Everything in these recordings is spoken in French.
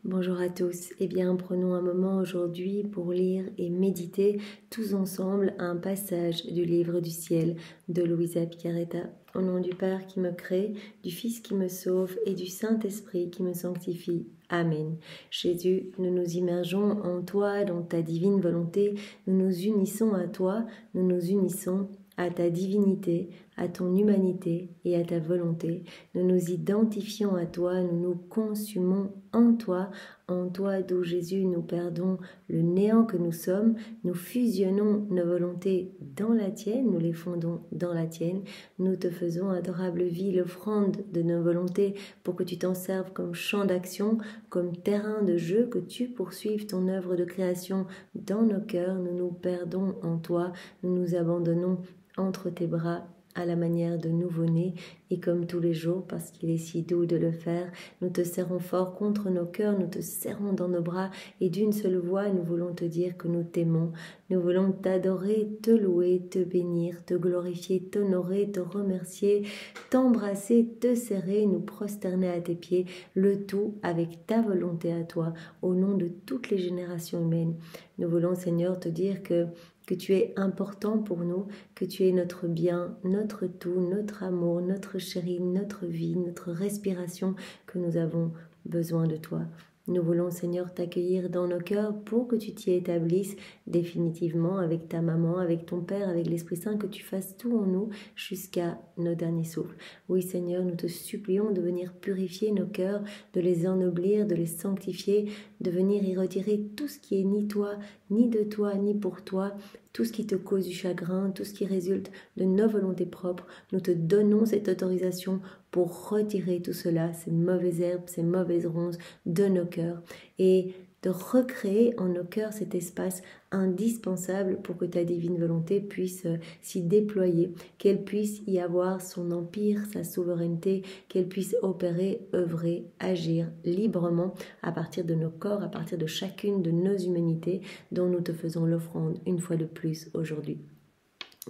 Bonjour à tous. Eh bien, prenons un moment aujourd'hui pour lire et méditer tous ensemble un passage du livre du ciel de Luisa Piccarreta. Au nom du Père qui me crée, du Fils qui me sauve et du Saint-Esprit qui me sanctifie. Amen. Jésus, nous nous immergeons en toi, dans ta divine volonté. Nous nous unissons à toi, nous nous unissons à ta divinité, à ton humanité et à ta volonté. Nous nous identifions à toi, nous nous consumons en toi d'où Jésus nous perdons le néant que nous sommes, nous fusionnons nos volontés dans la tienne, nous les fondons dans la tienne, nous te faisons, adorable vie, l'offrande de nos volontés pour que tu t'en serves comme champ d'action, comme terrain de jeu, que tu poursuives ton œuvre de création dans nos cœurs, nous nous perdons en toi, nous nous abandonnons entre tes bras à la manière de nouveau-né, et comme tous les jours, parce qu'il est si doux de le faire, nous te serrons fort contre nos cœurs, nous te serrons dans nos bras, et d'une seule voix, nous voulons te dire que nous t'aimons, nous voulons t'adorer, te louer, te bénir, te glorifier, t'honorer, te remercier, t'embrasser, te serrer, nous prosterner à tes pieds, le tout avec ta volonté à toi, au nom de toutes les générations humaines. Nous voulons, Seigneur, te dire que tu es important pour nous, que tu es notre bien, notre tout, notre amour, notre chéri, notre vie, notre respiration, que nous avons besoin de toi. Nous voulons, Seigneur, t'accueillir dans nos cœurs pour que tu t'y établisses définitivement avec ta maman, avec ton Père, avec l'Esprit Saint, que tu fasses tout en nous jusqu'à nos derniers souffles. Oui, Seigneur, nous te supplions de venir purifier nos cœurs, de les ennoblir, de les sanctifier, de venir y retirer tout ce qui est ni toi, ni de toi, ni pour toi, tout ce qui te cause du chagrin, tout ce qui résulte de nos volontés propres. Nous te donnons cette autorisation pour retirer tout cela, ces mauvaises herbes, ces mauvaises ronces de nos cœurs, et de recréer en nos cœurs cet espace indispensable pour que ta divine volonté puisse s'y déployer, qu'elle puisse y avoir son empire, sa souveraineté, qu'elle puisse opérer, œuvrer, agir librement à partir de nos corps, à partir de chacune de nos humanités dont nous te faisons l'offrande une fois de plus aujourd'hui.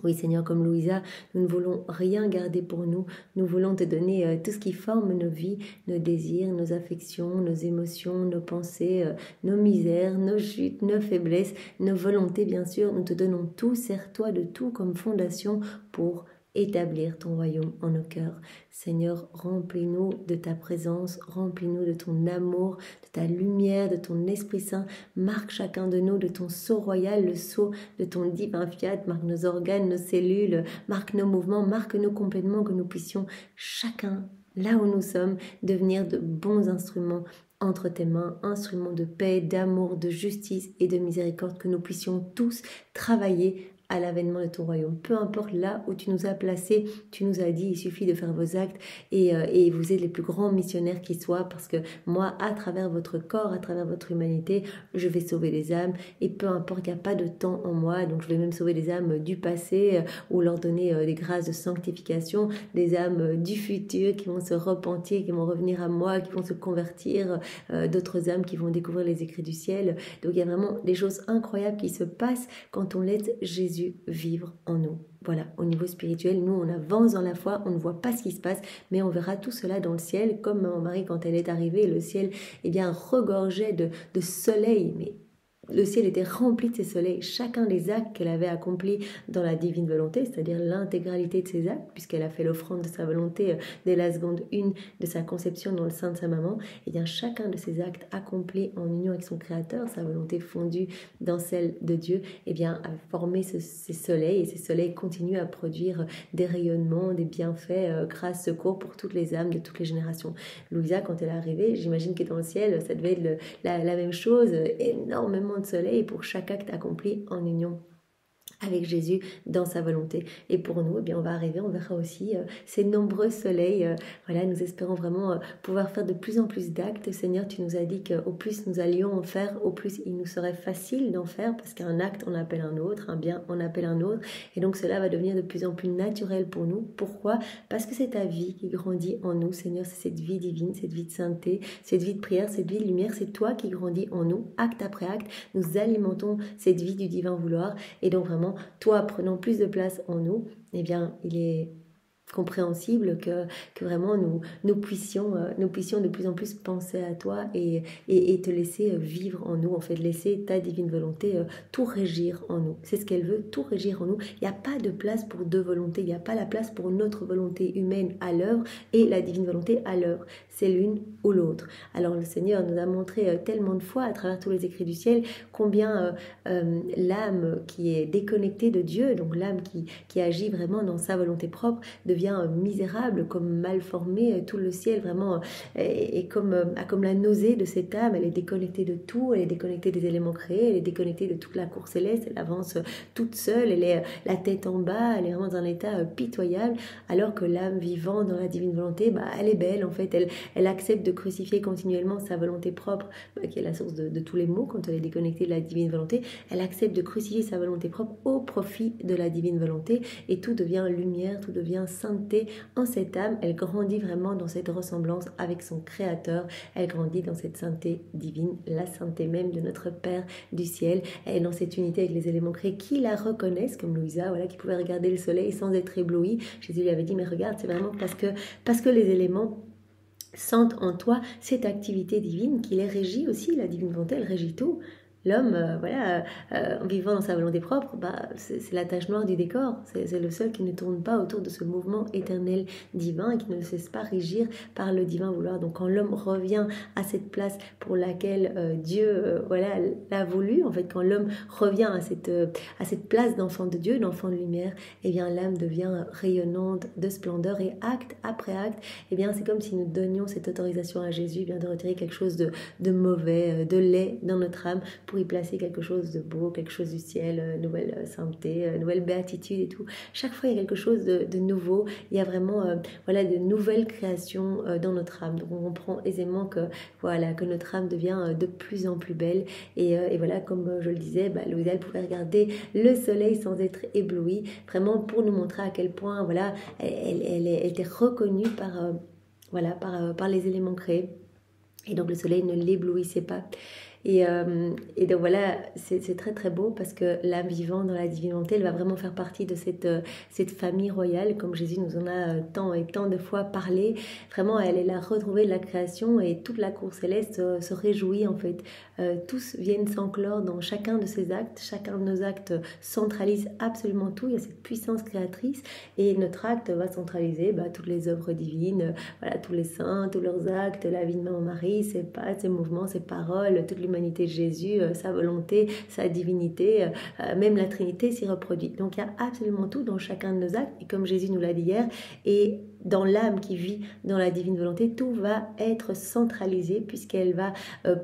Oui, Seigneur, comme Louisa, nous ne voulons rien garder pour nous. Nous voulons te donner tout ce qui forme nos vies, nos désirs, nos affections, nos émotions, nos pensées, nos misères, nos chutes, nos faiblesses, nos volontés, bien sûr. Nous te donnons tout, sers-toi de tout comme fondation pour établir ton royaume en nos cœurs. Seigneur, remplis-nous de ta présence, remplis-nous de ton amour, de ta lumière, de ton Esprit Saint. Marque chacun de nous de ton sceau royal, le sceau de ton divin fiat. Marque nos organes, nos cellules, marque nos mouvements, marque-nous complètement, que nous puissions chacun, là où nous sommes, devenir de bons instruments entre tes mains, instruments de paix, d'amour, de justice et de miséricorde, que nous puissions tous travailler à l'avènement de ton royaume. Peu importe là où tu nous as placés, tu nous as dit, il suffit de faire vos actes et vous êtes les plus grands missionnaires qui soient, parce que moi, à travers votre corps, à travers votre humanité, je vais sauver les âmes, et peu importe, il n'y a pas de temps en moi, donc je vais même sauver les âmes du passé ou leur donner des grâces de sanctification, des âmes du futur qui vont se repentir, qui vont revenir à moi, qui vont se convertir, d'autres âmes qui vont découvrir les écrits du ciel. Donc il y a vraiment des choses incroyables qui se passent quand on laisse Jésus vivre en nous. Voilà, au niveau spirituel, nous on avance dans la foi, on ne voit pas ce qui se passe, mais on verra tout cela dans le ciel, comme Maman Marie quand elle est arrivée, le ciel regorgeait de soleil, mais le ciel était rempli de ces soleils. Chacun des actes qu'elle avait accomplis dans la divine volonté, c'est-à-dire l'intégralité de ses actes, puisqu'elle a fait l'offrande de sa volonté dès la seconde 1 de sa conception dans le sein de sa maman, et bien chacun de ces actes accomplis en union avec son Créateur, sa volonté fondue dans celle de Dieu, et bien a formé ces soleils, et ces soleils continuent à produire des rayonnements, des bienfaits, grâce, secours pour toutes les âmes de toutes les générations. Louisa, quand elle est arrivée, j'imagine que dans le ciel, ça devait être la même chose, énormément de soleil pour chaque acte accompli en union avec Jésus dans sa volonté. Et pour nous, eh bien, on va arriver, on verra aussi ces nombreux soleils. Voilà, nous espérons vraiment pouvoir faire de plus en plus d'actes. Seigneur, tu nous as dit qu'au plus nous allions en faire, au plus il nous serait facile d'en faire, parce qu'un acte, on appelle un autre, un bien, on appelle un autre. Et donc cela va devenir de plus en plus naturel pour nous. Pourquoi? Parce que c'est ta vie qui grandit en nous, Seigneur. C'est cette vie divine, cette vie de sainteté, cette vie de prière, cette vie de lumière. C'est toi qui grandis en nous, acte après acte. Nous alimentons cette vie du divin vouloir. Et donc vraiment, toi, prenant plus de place en nous, eh bien, il est compréhensible que vraiment nous puissions de plus en plus penser à toi et te laisser vivre en nous, en fait, laisser ta divine volonté tout régir en nous. C'est ce qu'elle veut, tout régir en nous. Il n'y a pas de place pour deux volontés, il n'y a pas la place pour notre volonté humaine à l'œuvre et la divine volonté à l'œuvre. C'est l'une ou l'autre. Alors le Seigneur nous a montré tellement de fois à travers tous les écrits du ciel combien l'âme qui est déconnectée de Dieu, donc l'âme qui agit vraiment dans sa volonté propre, devient misérable, comme mal formé, tout le ciel vraiment est comme la nausée de cette âme. Elle est déconnectée de tout, elle est déconnectée des éléments créés, elle est déconnectée de toute la cour céleste, elle avance toute seule, elle est la tête en bas, elle est vraiment dans un état pitoyable, alors que l'âme vivant dans la divine volonté, elle est belle en fait, elle accepte de crucifier continuellement sa volonté propre, qui est la source de tous les maux quand elle est déconnectée de la divine volonté. Elle accepte de crucifier sa volonté propre au profit de la divine volonté, et tout devient lumière, tout devient sainteté en cette âme. Elle grandit vraiment dans cette ressemblance avec son Créateur, elle grandit dans cette sainteté divine, la sainteté même de notre Père du ciel. Elle est dans cette unité avec les éléments créés qui la reconnaissent, comme Louisa, qui pouvait regarder le soleil sans être ébloui. Jésus lui avait dit, mais regarde, c'est vraiment parce que les éléments sentent en toi cette activité divine qui les régit aussi. La divine volonté, elle régit tout. L'homme, en vivant dans sa volonté propre, c'est la tache noire du décor. C'est le seul qui ne tourne pas autour de ce mouvement éternel divin et qui ne cesse pas régir par le divin vouloir. Donc quand l'homme revient à cette place pour laquelle Dieu l'a voulu, en fait, quand l'homme revient à cette place d'enfant de Dieu, d'enfant de lumière, eh bien l'âme devient rayonnante de splendeur, et acte après acte, eh bien c'est comme si nous donnions cette autorisation à Jésus de retirer quelque chose de mauvais, de laid dans notre âme, pour y placer quelque chose de beau, quelque chose du ciel, nouvelle sainteté, nouvelle béatitude et tout. Chaque fois, il y a quelque chose de nouveau. Il y a vraiment de nouvelles créations dans notre âme. Donc, on comprend aisément que notre âme devient de plus en plus belle. Et voilà, comme je le disais, Louisa, elle pouvait regarder le soleil sans être éblouie, vraiment pour nous montrer à quel point elle était reconnue par les éléments créés. Et donc, le soleil ne l'éblouissait pas. Et donc voilà, c'est très très beau, parce que l'âme vivante dans la divine volonté, elle va vraiment faire partie de cette famille royale, comme Jésus nous en a tant et tant de fois parlé. Vraiment, elle est la retrouvée de la création, et toute la cour céleste se réjouit en fait. Tous viennent s'enclore dans chacun de ces actes. Chacun de nos actes centralise absolument tout. Il y a cette puissance créatrice, et notre acte va centraliser toutes les œuvres divines, tous les saints, tous leurs actes, la vie de Maman Marie, ses pas, ses mouvements, ses paroles, toute l'humanité de Jésus, sa volonté, sa divinité, même la Trinité s'y reproduit. Donc il y a absolument tout dans chacun de nos actes, et comme Jésus nous l'a dit hier, et dans l'âme qui vit dans la divine volonté, tout va être centralisé, puisqu'elle va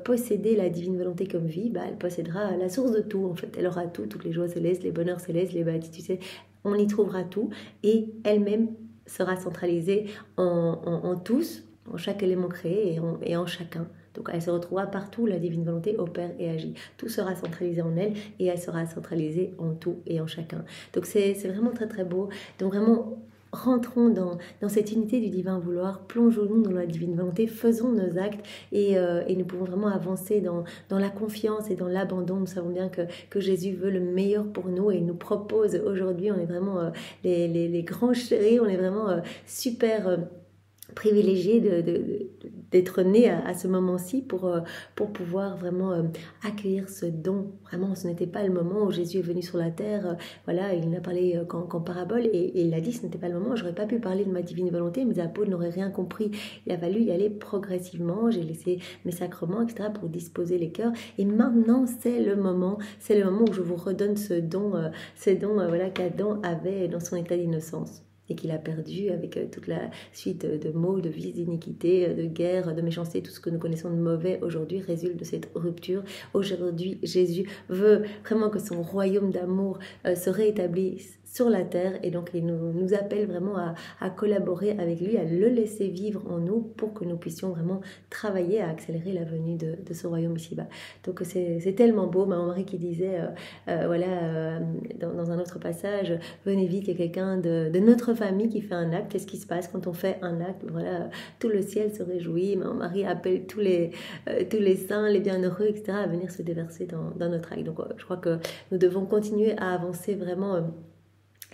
posséder la divine volonté comme vie. Elle possédera la source de tout en fait. Elle aura tout, toutes les joies célestes, les bonheurs célestes, les béatitudes, on y trouvera tout, et elle-même sera centralisée en tous, en chaque élément créé et en chacun. Donc elle se retrouvera partout, la divine volonté opère et agit. Tout sera centralisé en elle, et elle sera centralisée en tout et en chacun. Donc c'est vraiment très très beau. Donc vraiment, rentrons dans cette unité du divin vouloir, plongeons-nous dans la divine volonté, faisons nos actes, et nous pouvons vraiment avancer dans la confiance et dans l'abandon. Nous savons bien que Jésus veut le meilleur pour nous, et il nous propose aujourd'hui, on est vraiment les grands chéris, on est vraiment super privilégié d'être né à ce moment-ci pour pouvoir vraiment accueillir ce don. Vraiment, ce n'était pas le moment où Jésus est venu sur la terre. Il n'a parlé qu'en parabole, et il a dit, ce n'était pas le moment, j'aurais pas pu parler de ma divine volonté, mes apôtres n'auraient rien compris. Il a fallu y aller progressivement, j'ai laissé mes sacrements, etc., pour disposer les cœurs, et maintenant c'est le moment où je vous redonne ce don qu'Adam avait dans son état d'innocence, et qu'il a perdu avec toute la suite de maux, de vices, d'iniquité, de guerre, de méchanceté. Tout ce que nous connaissons de mauvais aujourd'hui résulte de cette rupture. Aujourd'hui, Jésus veut vraiment que son royaume d'amour se réétablisse sur la terre, et donc il nous appelle vraiment à collaborer avec lui, à le laisser vivre en nous, pour que nous puissions vraiment travailler à accélérer la venue de ce royaume ici-bas. Donc c'est tellement beau. Maman Marie qui disait dans un autre passage, venez vite, il y a quelqu'un de notre famille qui fait un acte. Qu'est-ce qui se passe quand on fait un acte? Tout le ciel se réjouit. Maman Marie appelle tous les saints, les bienheureux, etc., à venir se déverser dans notre acte. Donc je crois que nous devons continuer à avancer vraiment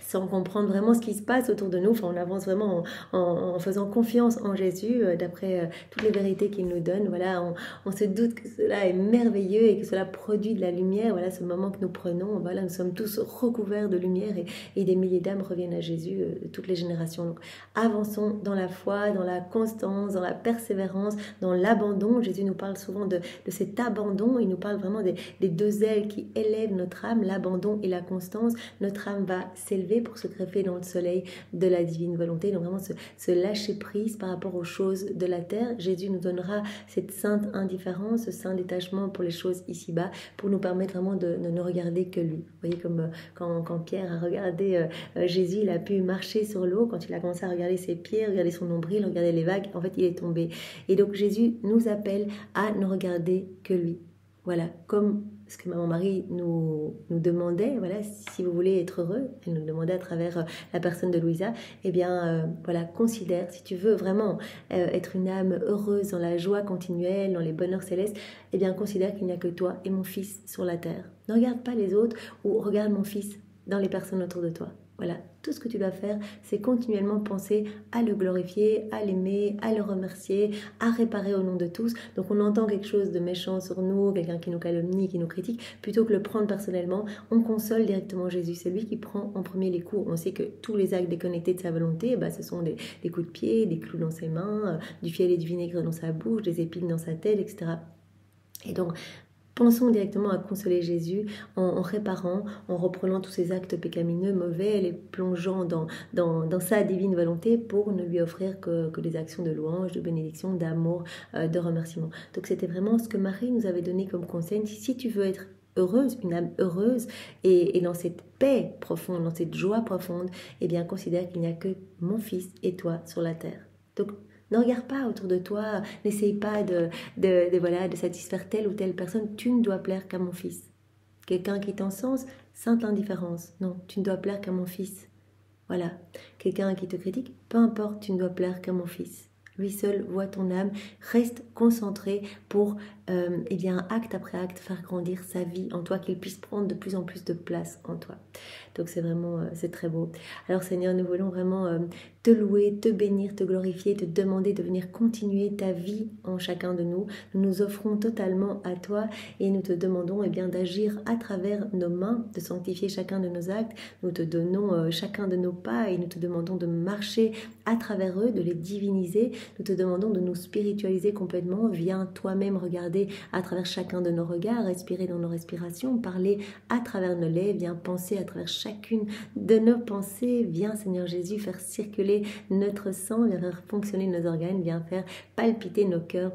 sans comprendre vraiment ce qui se passe autour de nous. Enfin, on avance vraiment en faisant confiance en Jésus, d'après toutes les vérités qu'il nous donne. Voilà, on se doute que cela est merveilleux et que cela produit de la lumière. Voilà, ce moment que nous prenons, voilà, nous sommes tous recouverts de lumière et des milliers d'âmes reviennent à Jésus de toutes les générations. Donc, avançons dans la foi, dans la constance, dans la persévérance, dans l'abandon. Jésus nous parle souvent de cet abandon. Il nous parle vraiment des deux ailes qui élèvent notre âme, l'abandon et la constance. Notre âme va s'élever pour se greffer dans le soleil de la divine volonté, donc vraiment se lâcher prise par rapport aux choses de la terre. Jésus nous donnera cette sainte indifférence, ce saint détachement pour les choses ici-bas, pour nous permettre vraiment de ne regarder que lui. Vous voyez, comme quand Pierre a regardé Jésus, il a pu marcher sur l'eau. Quand il a commencé à regarder ses pieds, regarder son nombril, regarder les vagues, en fait il est tombé. Et donc Jésus nous appelle à ne regarder que lui. Voilà, comme ce que Maman Marie nous demandait, voilà, si vous voulez être heureux, elle nous demandait à travers la personne de Louisa, eh bien, voilà, considère, si tu veux vraiment être une âme heureuse dans la joie continuelle, dans les bonheurs célestes, eh bien, considère qu'il n'y a que toi et mon fils sur la terre. Ne regarde pas les autres ou regarde mon fils dans les personnes autour de toi. Voilà, tout ce que tu dois faire, c'est continuellement penser à le glorifier, à l'aimer, à le remercier, à réparer au nom de tous. Donc on entend quelque chose de méchant sur nous, quelqu'un qui nous calomnie, qui nous critique, plutôt que le prendre personnellement, on console directement Jésus. C'est lui qui prend en premier les coups. On sait que tous les actes déconnectés de sa volonté, ce sont des coups de pied, des clous dans ses mains, du fiel et du vinaigre dans sa bouche, des épines dans sa tête, etc. Et donc, pensons directement à consoler Jésus en réparant, en reprenant tous ces actes pécamineux, mauvais, les plongeant dans sa divine volonté pour ne lui offrir que des actions de louange, de bénédiction, d'amour, de remerciement. Donc c'était vraiment ce que Marie nous avait donné comme conseil. Si tu veux être heureuse, une âme heureuse et dans cette paix profonde, dans cette joie profonde, eh bien considère qu'il n'y a que mon fils et toi sur la terre. Donc ne regarde pas autour de toi, n'essaye pas de satisfaire telle ou telle personne. Tu ne dois plaire qu'à mon fils. Quelqu'un qui t'encense, sainte indifférence. Non, tu ne dois plaire qu'à mon fils. Voilà. Quelqu'un qui te critique, peu importe, tu ne dois plaire qu'à mon fils. Lui seul voit ton âme, reste concentré pour, acte après acte, faire grandir sa vie en toi, qu'il puisse prendre de plus en plus de place en toi. Donc c'est vraiment, c'est très beau. Alors Seigneur, nous voulons vraiment te louer, te bénir, te glorifier, te demander de venir continuer ta vie en chacun de nous. Nous nous offrons totalement à toi et nous te demandons d'agir à travers nos mains, de sanctifier chacun de nos actes. Nous te donnons chacun de nos pas et nous te demandons de marcher à travers eux, de les diviniser. Nous te demandons de nous spiritualiser complètement. Viens toi-même regarder à travers chacun de nos regards, respirer dans nos respirations, parler à travers nos lèvres, viens penser à travers chacune de nos pensées. Viens Seigneur Jésus faire circuler notre sang, viens faire fonctionner nos organes, viens faire palpiter nos cœurs.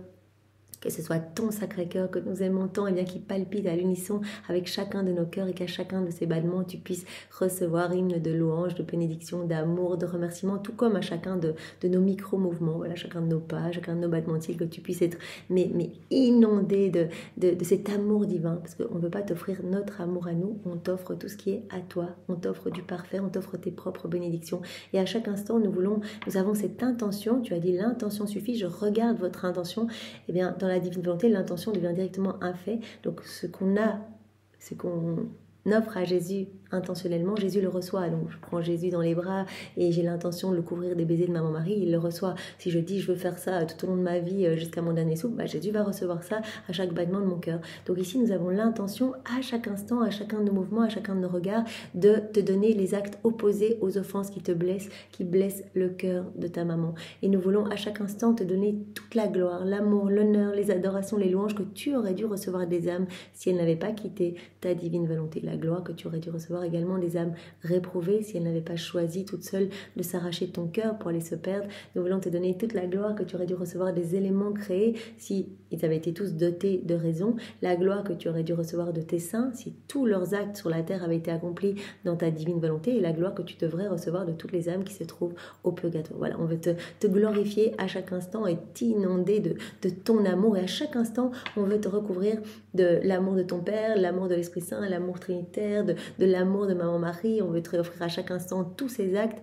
Que ce soit ton Sacré-Cœur que nous aimons tant, qui palpite à l'unisson avec chacun de nos cœurs et qu'à chacun de ces battements, tu puisses recevoir hymne de louange, de bénédiction, d'amour, de remerciement, tout comme à chacun de nos micro-mouvements, voilà, chacun de nos pas, chacun de nos battements de cils, que tu puisses être mais inondé de cet amour divin, parce qu'on ne veut pas t'offrir notre amour à nous, on t'offre tout ce qui est à toi, on t'offre du parfait, on t'offre tes propres bénédictions. Et à chaque instant, nous avons cette intention, tu as dit l'intention suffit, je regarde votre intention, dans la divine volonté, l'intention devient directement un fait. Donc ce qu'on offre à Jésus intentionnellement, Jésus le reçoit. Donc je prends Jésus dans les bras et j'ai l'intention de le couvrir des baisers de Maman Marie, il le reçoit. Si je dis je veux faire ça tout au long de ma vie jusqu'à mon dernier souffle, Jésus va recevoir ça à chaque battement de mon cœur. Donc ici nous avons l'intention à chaque instant, à chacun de nos mouvements, à chacun de nos regards, de te donner les actes opposés aux offenses qui te blessent, qui blessent le cœur de ta maman. Et nous voulons à chaque instant te donner toute la gloire, l'amour, l'honneur, les adorations, les louanges que tu aurais dû recevoir des âmes si elles n'avaient pas quitté ta divine volonté. La gloire que tu aurais dû recevoir également des âmes réprouvées si elles n'avaient pas choisi toutes seules de s'arracher de ton cœur pour aller se perdre. Nous voulons te donner toute la gloire que tu aurais dû recevoir des éléments créés si ils avaient été tous dotés de raison. La gloire que tu aurais dû recevoir de tes saints si tous leurs actes sur la terre avaient été accomplis dans ta divine volonté, et la gloire que tu devrais recevoir de toutes les âmes qui se trouvent au purgatoire. Voilà, on veut te glorifier à chaque instant et t'inonder de ton amour, et à chaque instant on veut te recouvrir de l'amour de ton Père, l'amour de l'Esprit Saint, l'amour trinitaire, de l'amour de Maman Marie. On veut te offrir à chaque instant tous ces actes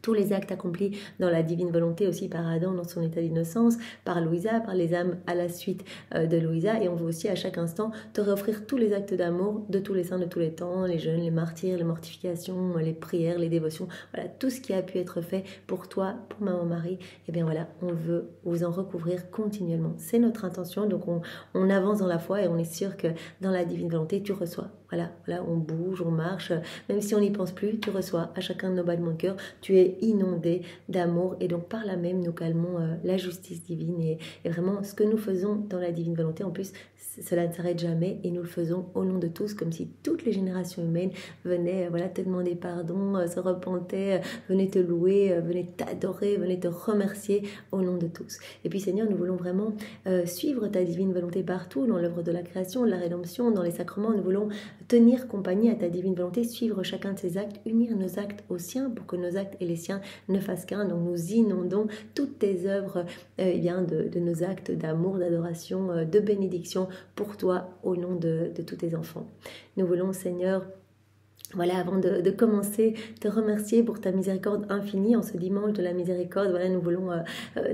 tous les actes accomplis dans la divine volonté aussi par Adam dans son état d'innocence, par Louisa, par les âmes à la suite de Louisa. Et on veut aussi à chaque instant te réoffrir tous les actes d'amour de tous les saints de tous les temps, les jeûnes, les martyrs, les mortifications, les prières, les dévotions. Voilà, tout ce qui a pu être fait pour toi, pour Maman Marie, et bien voilà, on veut vous en recouvrir continuellement. C'est notre intention, donc on avance dans la foi et on est sûr que dans la divine volonté, tu reçois. Voilà, on bouge, on marche, même si on n'y pense plus, tu reçois à chacun de nos battements de cœur, tu es inondé d'amour et donc par là même nous calmons la justice divine et vraiment ce que nous faisons dans la divine volonté, en plus cela ne s'arrête jamais et nous le faisons au nom de tous comme si toutes les générations humaines venaient te demander pardon, se repentaient, venaient te louer, venaient t'adorer, venaient te remercier au nom de tous. Et puis Seigneur, nous voulons vraiment suivre ta divine volonté partout dans l'œuvre de la création, de la rédemption, dans les sacrements. Nous voulons tenir compagnie à ta divine volonté, suivre chacun de ses actes, unir nos actes aux siens pour que nos actes et les siens ne fassent qu'un. Donc nous inondons toutes tes œuvres de nos actes d'amour, d'adoration, de bénédiction pour toi au nom de tous tes enfants. Nous voulons, Seigneur, voilà, avant de commencer, te remercier pour ta miséricorde infinie. En ce dimanche de la miséricorde, voilà, nous voulons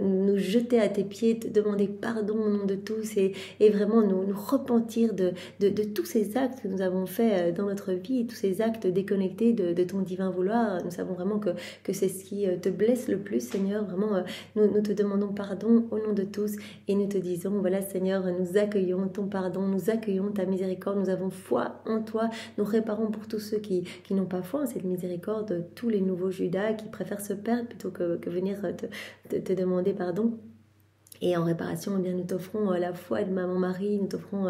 nous jeter à tes pieds, te demander pardon au nom de tous et vraiment nous repentir de tous ces actes que nous avons faits dans notre vie, tous ces actes déconnectés de ton divin vouloir. Nous savons vraiment que c'est ce qui te blesse le plus, Seigneur. Vraiment, nous te demandons pardon au nom de tous et nous te disons, voilà, Seigneur, nous accueillons ton pardon, nous accueillons ta miséricorde, nous avons foi en toi, nous réparons pour tous ceux qui n'ont pas foi en cette miséricorde, tous les nouveaux Judas qui préfèrent se perdre plutôt que venir te demander pardon. Et en réparation, eh bien, nous t'offrons la foi de Maman Marie, nous t'offrons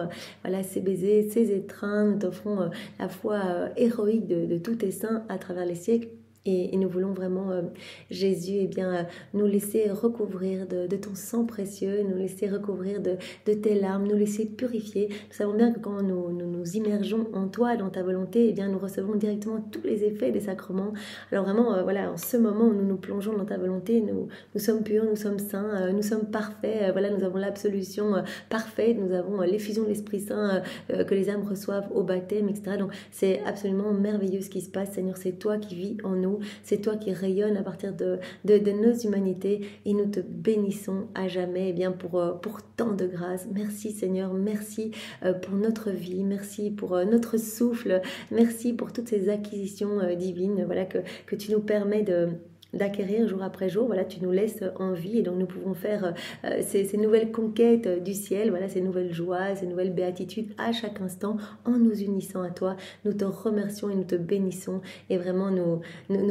ses baisers, ses étreints, nous t'offrons la foi héroïque de tous tes saints à travers les siècles. Et nous voulons vraiment, Jésus, nous laisser recouvrir de ton sang précieux, nous laisser recouvrir de tes larmes, nous laisser purifier. Nous savons bien que quand nous immergeons en toi, dans ta volonté, nous recevons directement tous les effets des sacrements. Alors vraiment, en ce moment où nous nous plongeons dans ta volonté, nous sommes purs, nous sommes saints, nous sommes parfaits. Nous avons l'absolution parfaite, nous avons l'effusion de l'Esprit Saint que les âmes reçoivent au baptême, etc. Donc c'est absolument merveilleux ce qui se passe. Seigneur, c'est toi qui vis en nous. C'est toi qui rayonnes à partir de nos humanités et nous te bénissons à jamais pour tant de grâce. Merci Seigneur, merci pour notre vie, merci pour notre souffle, merci pour toutes ces acquisitions divines que tu nous permets d'acquérir jour après jour. Voilà, tu nous laisses en vie et donc nous pouvons faire ces nouvelles conquêtes du ciel, ces nouvelles joies, ces nouvelles béatitudes à chaque instant en nous unissant à toi. Nous te remercions et nous te bénissons et vraiment nous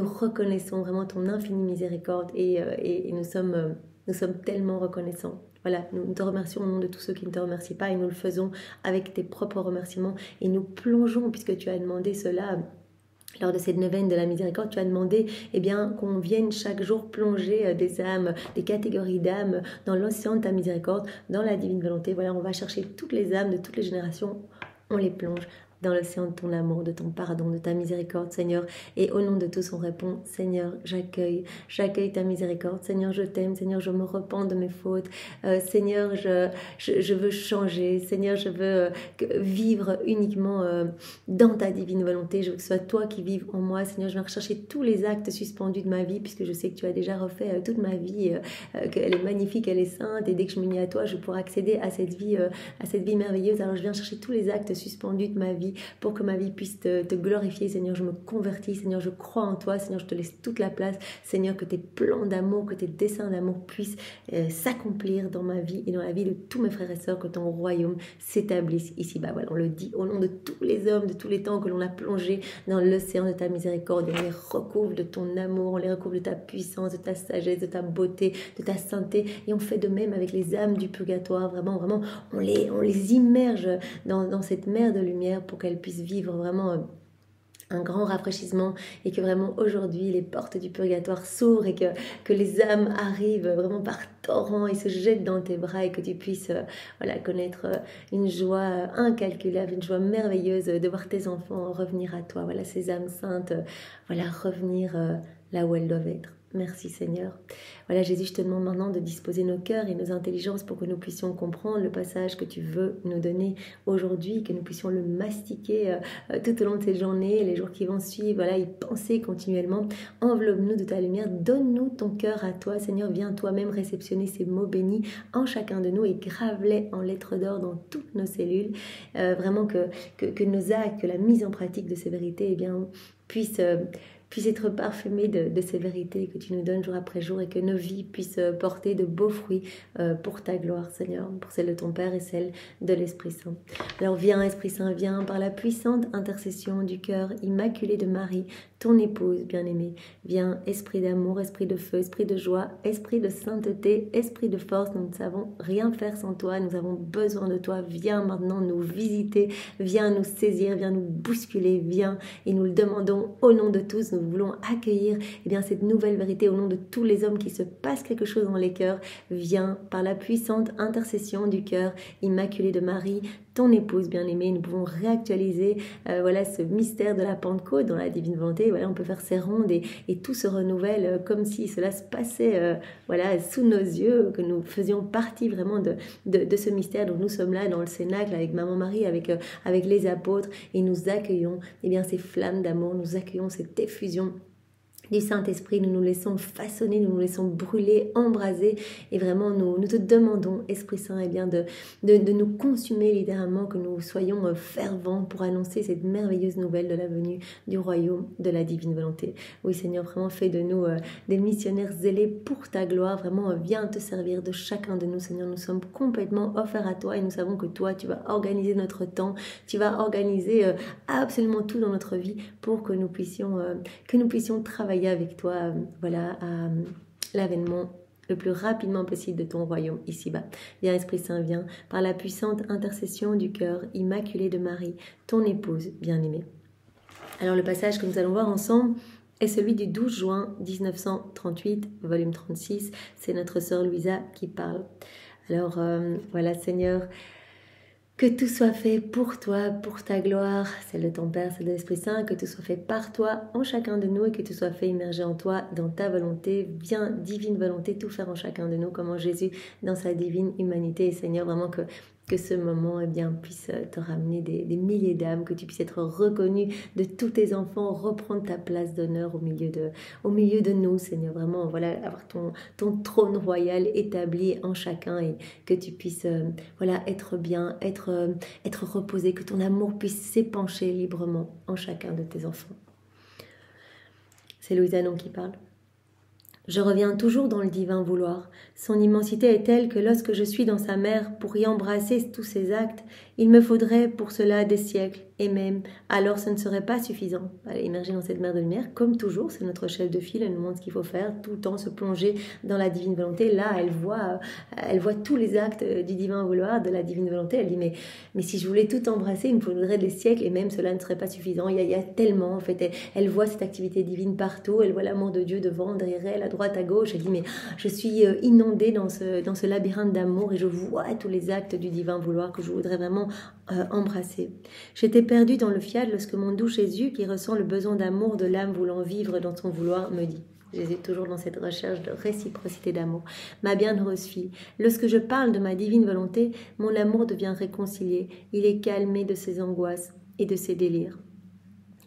reconnaissons vraiment ton infinie miséricorde et nous sommes tellement reconnaissants. Voilà, nous te remercions au nom de tous ceux qui ne te remercient pas et nous le faisons avec tes propres remerciements et nous plongeons puisque tu as demandé cela. Lors de cette neuvaine de la miséricorde, tu as demandé qu'on vienne chaque jour plonger des âmes, des catégories d'âmes dans l'océan de ta miséricorde, dans la divine volonté. Voilà, on va chercher toutes les âmes de toutes les générations, on les plonge dans l'océan de ton amour, de ton pardon, de ta miséricorde, Seigneur. Et au nom de tous, on répond, Seigneur, j'accueille ta miséricorde. Seigneur, je t'aime. Seigneur, je me repens de mes fautes. Seigneur, je veux changer. Seigneur, je veux vivre uniquement dans ta divine volonté. Je veux que ce soit toi qui vives en moi. Seigneur, je vais rechercher tous les actes suspendus de ma vie, puisque je sais que tu as déjà refait toute ma vie, qu'elle est magnifique, elle est sainte. Et dès que je m'unis à toi, je pourrai accéder à cette vie merveilleuse. Alors, je viens chercher tous les actes suspendus de ma vie, pour que ma vie puisse te glorifier. Seigneur, je me convertis. Seigneur, je crois en toi. Seigneur, je te laisse toute la place. Seigneur, que tes plans d'amour, que tes desseins d'amour puissent s'accomplir dans ma vie et dans la vie de tous mes frères et sœurs, que ton royaume s'établisse ici-bas. Voilà, on le dit au nom de tous les hommes, de tous les temps que l'on a plongé dans l'océan de ta miséricorde. Et on les recouvre de ton amour, on les recouvre de ta puissance, de ta sagesse, de ta beauté, de ta sainteté. Et on fait de même avec les âmes du purgatoire. Vraiment, on les immerge dans cette mer de lumière pour qu'elles puissent vivre vraiment un grand rafraîchissement et que vraiment aujourd'hui les portes du purgatoire s'ouvrent et que les âmes arrivent vraiment par torrent et se jettent dans tes bras et que tu puisses connaître une joie incalculable, une joie merveilleuse de voir tes enfants revenir à toi. Voilà, ces âmes saintes, revenir là où elles doivent être. Merci Seigneur. Voilà Jésus, je te demande maintenant de disposer nos cœurs et nos intelligences pour que nous puissions comprendre le passage que tu veux nous donner aujourd'hui, que nous puissions le mastiquer tout au long de cette journée, les jours qui vont suivre, voilà, y penser continuellement. Enveloppe-nous de ta lumière, donne-nous ton cœur à toi Seigneur, viens toi-même réceptionner ces mots bénis en chacun de nous et grave-les en lettres d'or dans toutes nos cellules. Vraiment que nos actes, que la mise en pratique de ces vérités puisse être parfumée de ces vérités que tu nous donnes jour après jour et que nos vies puissent porter de beaux fruits pour ta gloire, Seigneur, pour celle de ton Père et celle de l'Esprit Saint. Alors viens, Esprit Saint, viens par la puissante intercession du cœur immaculé de Marie, ton épouse bien-aimée. Viens, Esprit d'amour, Esprit de feu, Esprit de joie, Esprit de sainteté, Esprit de force. Nous ne savons rien faire sans toi, nous avons besoin de toi. Viens maintenant nous visiter, viens nous saisir, viens nous bousculer, viens et nous le demandons au nom de tous. Nous voulons accueillir cette nouvelle vérité au nom de tous les hommes qui se passe quelque chose dans les cœurs. Viens par la puissante intercession du cœur immaculé de Marie, ton épouse bien-aimée. Nous pouvons réactualiser ce mystère de la Pentecôte dans la divine volonté. Voilà, on peut faire ces rondes et tout se renouvelle comme si cela se passait sous nos yeux, que nous faisions partie vraiment de ce mystère. Donc nous sommes là dans le Cénacle avec Maman Marie, avec les apôtres et nous accueillons ces flammes d'amour, nous accueillons cette effusion du Saint-Esprit, nous nous laissons façonner, nous nous laissons brûler, embraser et vraiment nous te demandons, Esprit Saint, de nous consumer littéralement, que nous soyons fervents pour annoncer cette merveilleuse nouvelle de la venue du royaume de la divine volonté. Oui Seigneur, vraiment fais de nous des missionnaires zélés pour ta gloire, vraiment viens te servir de chacun de nous Seigneur, nous sommes complètement offerts à toi et nous savons que toi tu vas organiser notre temps, tu vas organiser absolument tout dans notre vie pour que nous puissions travailler avec toi à l'avènement le plus rapidement possible de ton royaume ici-bas. Viens Esprit Saint, viens par la puissante intercession du cœur immaculé de Marie, ton épouse bien-aimée. Alors le passage que nous allons voir ensemble est celui du 12 juin 1938, volume 36. C'est notre sœur Louisa qui parle. Alors Seigneur, que tout soit fait pour toi, pour ta gloire, celle de ton Père, celle de l'Esprit Saint, que tout soit fait par toi, en chacun de nous, et que tout soit fait immergé en toi, dans ta volonté. Viens, divine volonté, tout faire en chacun de nous, comme en Jésus, dans sa divine humanité. Et Seigneur, vraiment que ce moment puisse te ramener des milliers d'âmes, que tu puisses être reconnu de tous tes enfants, reprendre ta place d'honneur au milieu de nous, Seigneur. Vraiment, avoir ton trône royal établi en chacun et que tu puisses être bien, être reposé, que ton amour puisse s'épancher librement en chacun de tes enfants. C'est Louisa donc qui parle. Je reviens toujours dans le divin vouloir. Son immensité est telle que lorsque je suis dans sa mer pour y embrasser tous ses actes, il me faudrait pour cela des siècles, et même, alors ce ne serait pas suffisant. Aller immerger dans cette mer de lumière, comme toujours, c'est notre chef de file, elle nous montre ce qu'il faut faire, tout le temps se plonger dans la divine volonté. Là, elle voit tous les actes du divin vouloir, de la divine volonté. Elle dit, mais si je voulais tout embrasser, il me faudrait des siècles, et même cela ne serait pas suffisant. Il y a tellement, en fait, elle voit cette activité divine partout, elle voit l'amour de Dieu devant, derrière elle, à droite, à gauche. Elle dit, mais je suis inondée dans ce labyrinthe d'amour, et je vois tous les actes du divin vouloir que je voudrais vraiment embrasser. J'étais perdue dans le fiat lorsque mon doux Jésus, qui ressent le besoin d'amour de l'âme voulant vivre dans son vouloir, me dit, Jésus toujours dans cette recherche de réciprocité d'amour, ma bienheureuse fille, lorsque je parle de ma divine volonté, mon amour devient réconcilié, il est calmé de ses angoisses et de ses délires.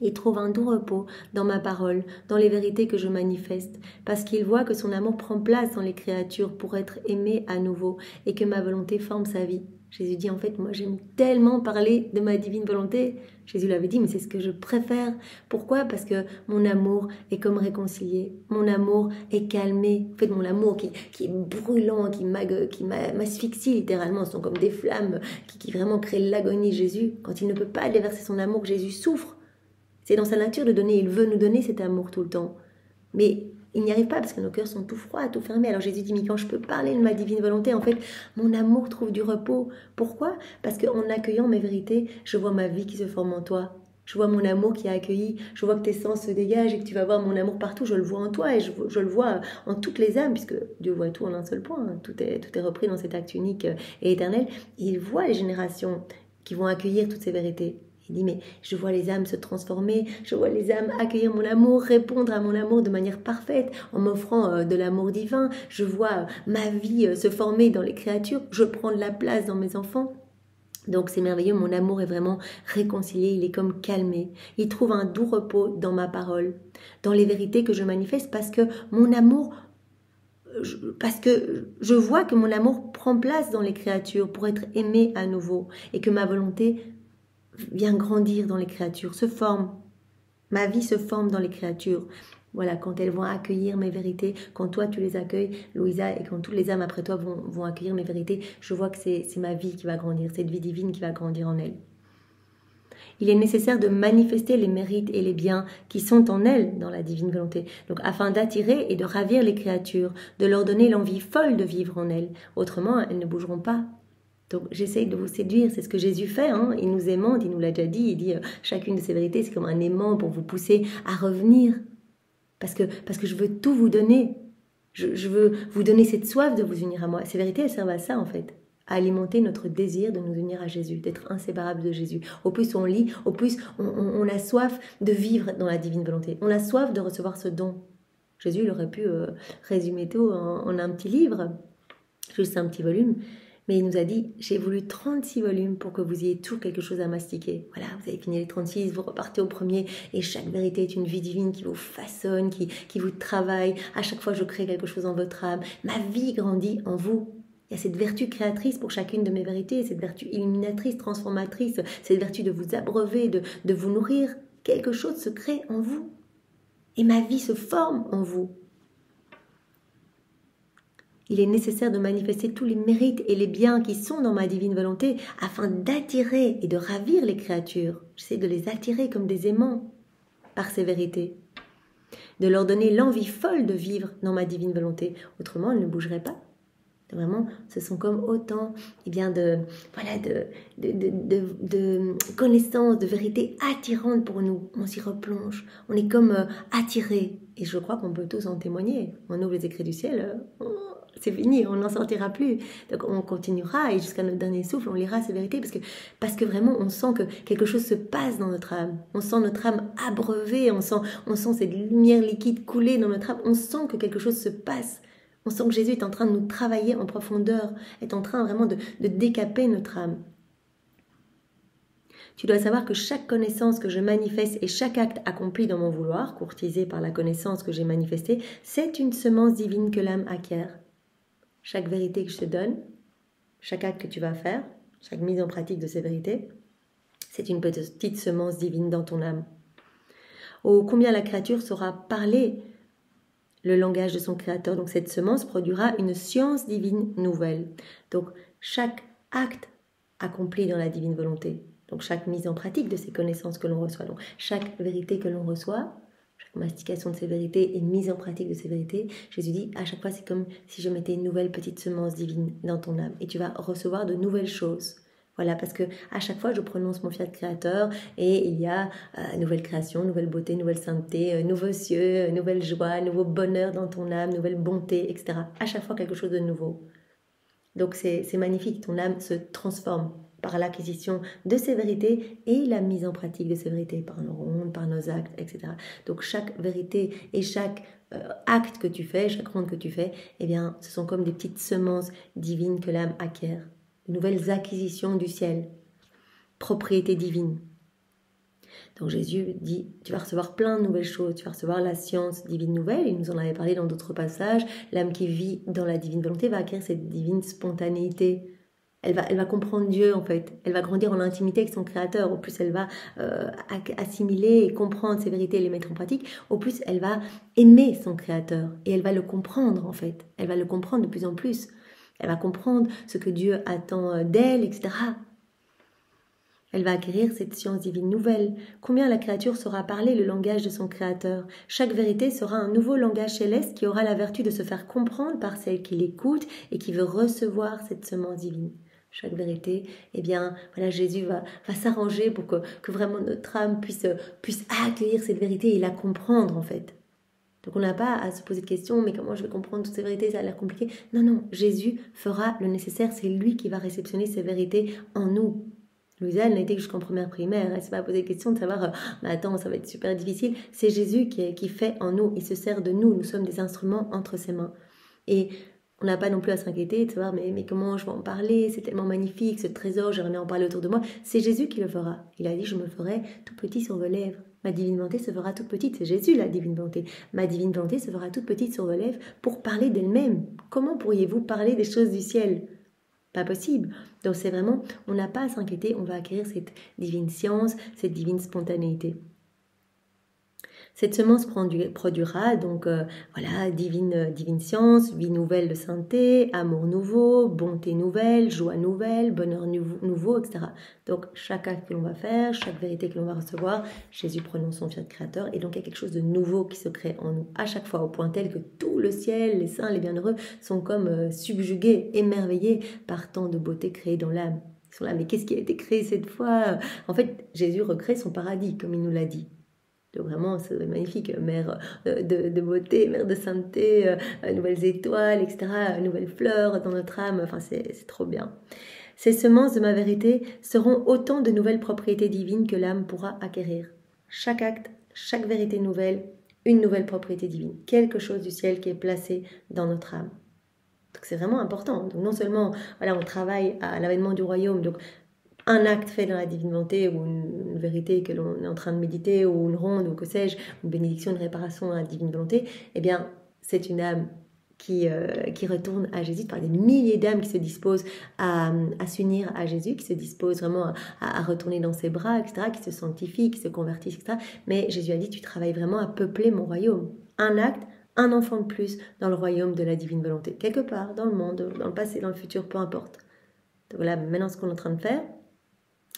Il trouve un doux repos dans ma parole, dans les vérités que je manifeste, parce qu'il voit que son amour prend place dans les créatures pour être aimé à nouveau et que ma volonté forme sa vie. Jésus dit, en fait, moi j'aime tellement parler de ma divine volonté. Jésus l'avait dit, mais c'est ce que je préfère. Pourquoi ? Parce que mon amour est comme réconcilié. Mon amour est calmé. En fait, mon amour qui est brûlant, qui m'asphyxie littéralement. Ce sont comme des flammes qui vraiment créent l'agonie. Jésus, quand il ne peut pas déverser son amour, Jésus souffre. C'est dans sa nature de donner. Il veut nous donner cet amour tout le temps. Mais il n'y arrive pas parce que nos cœurs sont tout froids, tout fermés. Alors Jésus dit, mais quand je peux parler de ma divine volonté, en fait, mon amour trouve du repos. Pourquoi ? Parce qu'en accueillant mes vérités, je vois ma vie qui se forme en toi. Je vois mon amour qui a accueilli. Je vois que tes sens se dégagent et que tu vas voir mon amour partout. Je le vois en toi et je le vois en toutes les âmes, puisque Dieu voit tout en un seul point. Tout est repris dans cet acte unique et éternel. Et il voit les générations qui vont accueillir toutes ces vérités. Il dit, mais je vois les âmes se transformer, je vois les âmes accueillir mon amour, répondre à mon amour de manière parfaite, en m'offrant de l'amour divin. Je vois ma vie se former dans les créatures, je prends de la place dans mes enfants. Donc c'est merveilleux, mon amour est vraiment réconcilié, il est comme calmé. Il trouve un doux repos dans ma parole, dans les vérités que je manifeste, parce que mon amour, parce que je vois que mon amour prend place dans les créatures pour être aimé à nouveau, et que ma volonté vient grandir dans les créatures, se forme. Ma vie se forme dans les créatures. Voilà, quand elles vont accueillir mes vérités, quand toi tu les accueilles, Louisa, et quand toutes les âmes après toi vont accueillir mes vérités, je vois que c'est ma vie qui va grandir, cette vie divine qui va grandir en elles. Il est nécessaire de manifester les mérites et les biens qui sont en elles dans la divine volonté, donc afin d'attirer et de ravir les créatures, de leur donner l'envie folle de vivre en elles. Autrement, elles ne bougeront pas. Donc j'essaye de vous séduire, c'est ce que Jésus fait, hein. Il nous aimante, il nous l'a déjà dit, il dit chacune de ces vérités c'est comme un aimant pour vous pousser à revenir, parce que je veux tout vous donner, je veux vous donner cette soif de vous unir à moi. Ces vérités elles servent à ça en fait, à alimenter notre désir de nous unir à Jésus, d'être inséparables de Jésus. Au plus on lit, au plus on a soif de vivre dans la divine volonté, on a soif de recevoir ce don. Jésus il aurait pu résumer tout en un petit livre, juste un petit volume. Mais il nous a dit, j'ai voulu 36 volumes pour que vous ayez tout quelque chose à mastiquer. Voilà, vous avez fini les 36, vous repartez au premier, et chaque vérité est une vie divine qui vous façonne, qui vous travaille. À chaque fois, je crée quelque chose en votre âme. Ma vie grandit en vous. Il y a cette vertu créatrice pour chacune de mes vérités, cette vertu illuminatrice, transformatrice, cette vertu de vous abreuver, de vous nourrir. Quelque chose se crée en vous. Et ma vie se forme en vous. Il est nécessaire de manifester tous les mérites et les biens qui sont dans ma divine volonté afin d'attirer et de ravir les créatures. J'essaie de les attirer comme des aimants par ces vérités. De leur donner l'envie folle de vivre dans ma divine volonté. Autrement, elles ne bougeraient pas. Vraiment, ce sont comme autant de connaissances, de vérités attirantes pour nous. On s'y replonge, on est comme attirés. Et je crois qu'on peut tous en témoigner. On ouvre les écrits du ciel, c'est fini, on n'en sortira plus. Donc on continuera et jusqu'à notre dernier souffle, on lira ces vérités parce que vraiment on sent que quelque chose se passe dans notre âme. On sent notre âme abreuvée, on sent cette lumière liquide couler dans notre âme. On sent que quelque chose se passe. On sent que Jésus est en train de nous travailler en profondeur, est en train vraiment de décaper notre âme. Tu dois savoir que chaque connaissance que je manifeste et chaque acte accompli dans mon vouloir, courtisé par la connaissance que j'ai manifestée, c'est une semence divine que l'âme acquiert. Chaque vérité que je te donne, chaque acte que tu vas faire, chaque mise en pratique de ces vérités, c'est une petite semence divine dans ton âme. Oh, combien la créature saura parler le langage de son créateur. Donc cette semence produira une science divine nouvelle. Donc chaque acte accompli dans la divine volonté, donc chaque mise en pratique de ces connaissances que l'on reçoit, donc chaque vérité que l'on reçoit, chaque mastication de ces vérités et mise en pratique de ces vérités, Jésus dit à chaque fois c'est comme si je mettais une nouvelle petite semence divine dans ton âme et tu vas recevoir de nouvelles choses. Voilà, parce que à chaque fois je prononce mon fiat créateur et il y a nouvelle création, nouvelle beauté, nouvelle sainteté, nouveaux cieux, nouvelle joie, nouveau bonheur dans ton âme, nouvelle bonté, etc. À chaque fois quelque chose de nouveau. Donc c'est magnifique, ton âme se transforme par l'acquisition de ces vérités et la mise en pratique de ces vérités par nos rondes, par nos actes, etc. Donc chaque vérité et chaque acte que tu fais, chaque ronde que tu fais, eh bien, ce sont comme des petites semences divines que l'âme acquiert. Nouvelles acquisitions du ciel, propriété divine. Donc Jésus dit, tu vas recevoir plein de nouvelles choses, tu vas recevoir la science divine nouvelle, il nous en avait parlé dans d'autres passages, l'âme qui vit dans la divine volonté va acquérir cette divine spontanéité, elle va comprendre Dieu en fait, elle va grandir en intimité avec son créateur, au plus elle va assimiler et comprendre ces vérités et les mettre en pratique, au plus elle va aimer son créateur et elle va le comprendre en fait, elle va le comprendre de plus en plus. Elle va comprendre ce que Dieu attend d'elle, etc. Elle va acquérir cette science divine nouvelle. Combien la créature saura parler le langage de son Créateur. Chaque vérité sera un nouveau langage céleste qui aura la vertu de se faire comprendre par celle qui l'écoute et qui veut recevoir cette semence divine. Chaque vérité, eh bien, voilà, Jésus va s'arranger pour que vraiment notre âme puisse accueillir cette vérité et la comprendre en fait. Donc on n'a pas à se poser de questions, mais comment je vais comprendre toutes ces vérités, ça a l'air compliqué. Non, Jésus fera le nécessaire, c'est lui qui va réceptionner ces vérités en nous. Louisa, elle n'a été jusqu'en première primaire. Elle ne s'est pas posé la question de savoir, mais attends, ça va être super difficile. C'est Jésus qui fait en nous. Il se sert de nous. Nous sommes des instruments entre ses mains. Et on n'a pas non plus à s'inquiéter de savoir, mais comment je vais en parler? C'est tellement magnifique, ce trésor, j'aimerais en parler autour de moi. C'est Jésus qui le fera. Il a dit, je me ferai tout petit sur vos lèvres. Ma divine volonté se fera toute petite. C'est Jésus, la divine volonté. Ma divine volonté se fera toute petite sur vos lèvres pour parler d'elle-même. Comment pourriez-vous parler des choses du ciel? Pas possible. Donc c'est vraiment, on n'a pas à s'inquiéter, on va acquérir cette divine science, cette divine spontanéité. Cette semence produira donc voilà, divine science, vie nouvelle de sainteté, amour nouveau, bonté nouvelle, joie nouvelle, bonheur nouveau, etc. Donc chaque acte que l'on va faire, chaque vérité que l'on va recevoir, Jésus prononce son fiat créateur, et donc il y a quelque chose de nouveau qui se crée en nous à chaque fois, au point tel que tout le ciel, les saints, les bienheureux sont comme subjugués, émerveillés par tant de beauté créée dans l'âme. Ils sont là, mais qu'est-ce qui a été créé cette fois? En fait, Jésus recrée son paradis, comme il nous l'a dit. Donc vraiment, c'est magnifique, mère de beauté, mère de sainteté, nouvelles étoiles, etc., nouvelles fleurs dans notre âme, enfin c'est trop bien. Ces semences de ma vérité seront autant de nouvelles propriétés divines que l'âme pourra acquérir. Chaque acte, chaque vérité nouvelle, une nouvelle propriété divine, quelque chose du ciel qui est placé dans notre âme. Donc c'est vraiment important. Donc non seulement, voilà, on travaille à l'avènement du royaume, donc un acte fait dans la divine volonté ou une vérité que l'on est en train de méditer ou une ronde ou que sais-je, une bénédiction, une réparation dans la divine volonté, eh bien c'est une âme qui retourne à Jésus, par des milliers d'âmes qui se disposent à s'unir à Jésus, qui se disposent vraiment à retourner dans ses bras, etc., qui se sanctifient, qui se convertissent, etc. Mais Jésus a dit, tu travailles vraiment à peupler mon royaume. Un acte, un enfant de plus dans le royaume de la divine volonté. Quelque part, dans le monde, dans le passé, dans le futur, peu importe. Donc voilà, maintenant ce qu'on est en train de faire,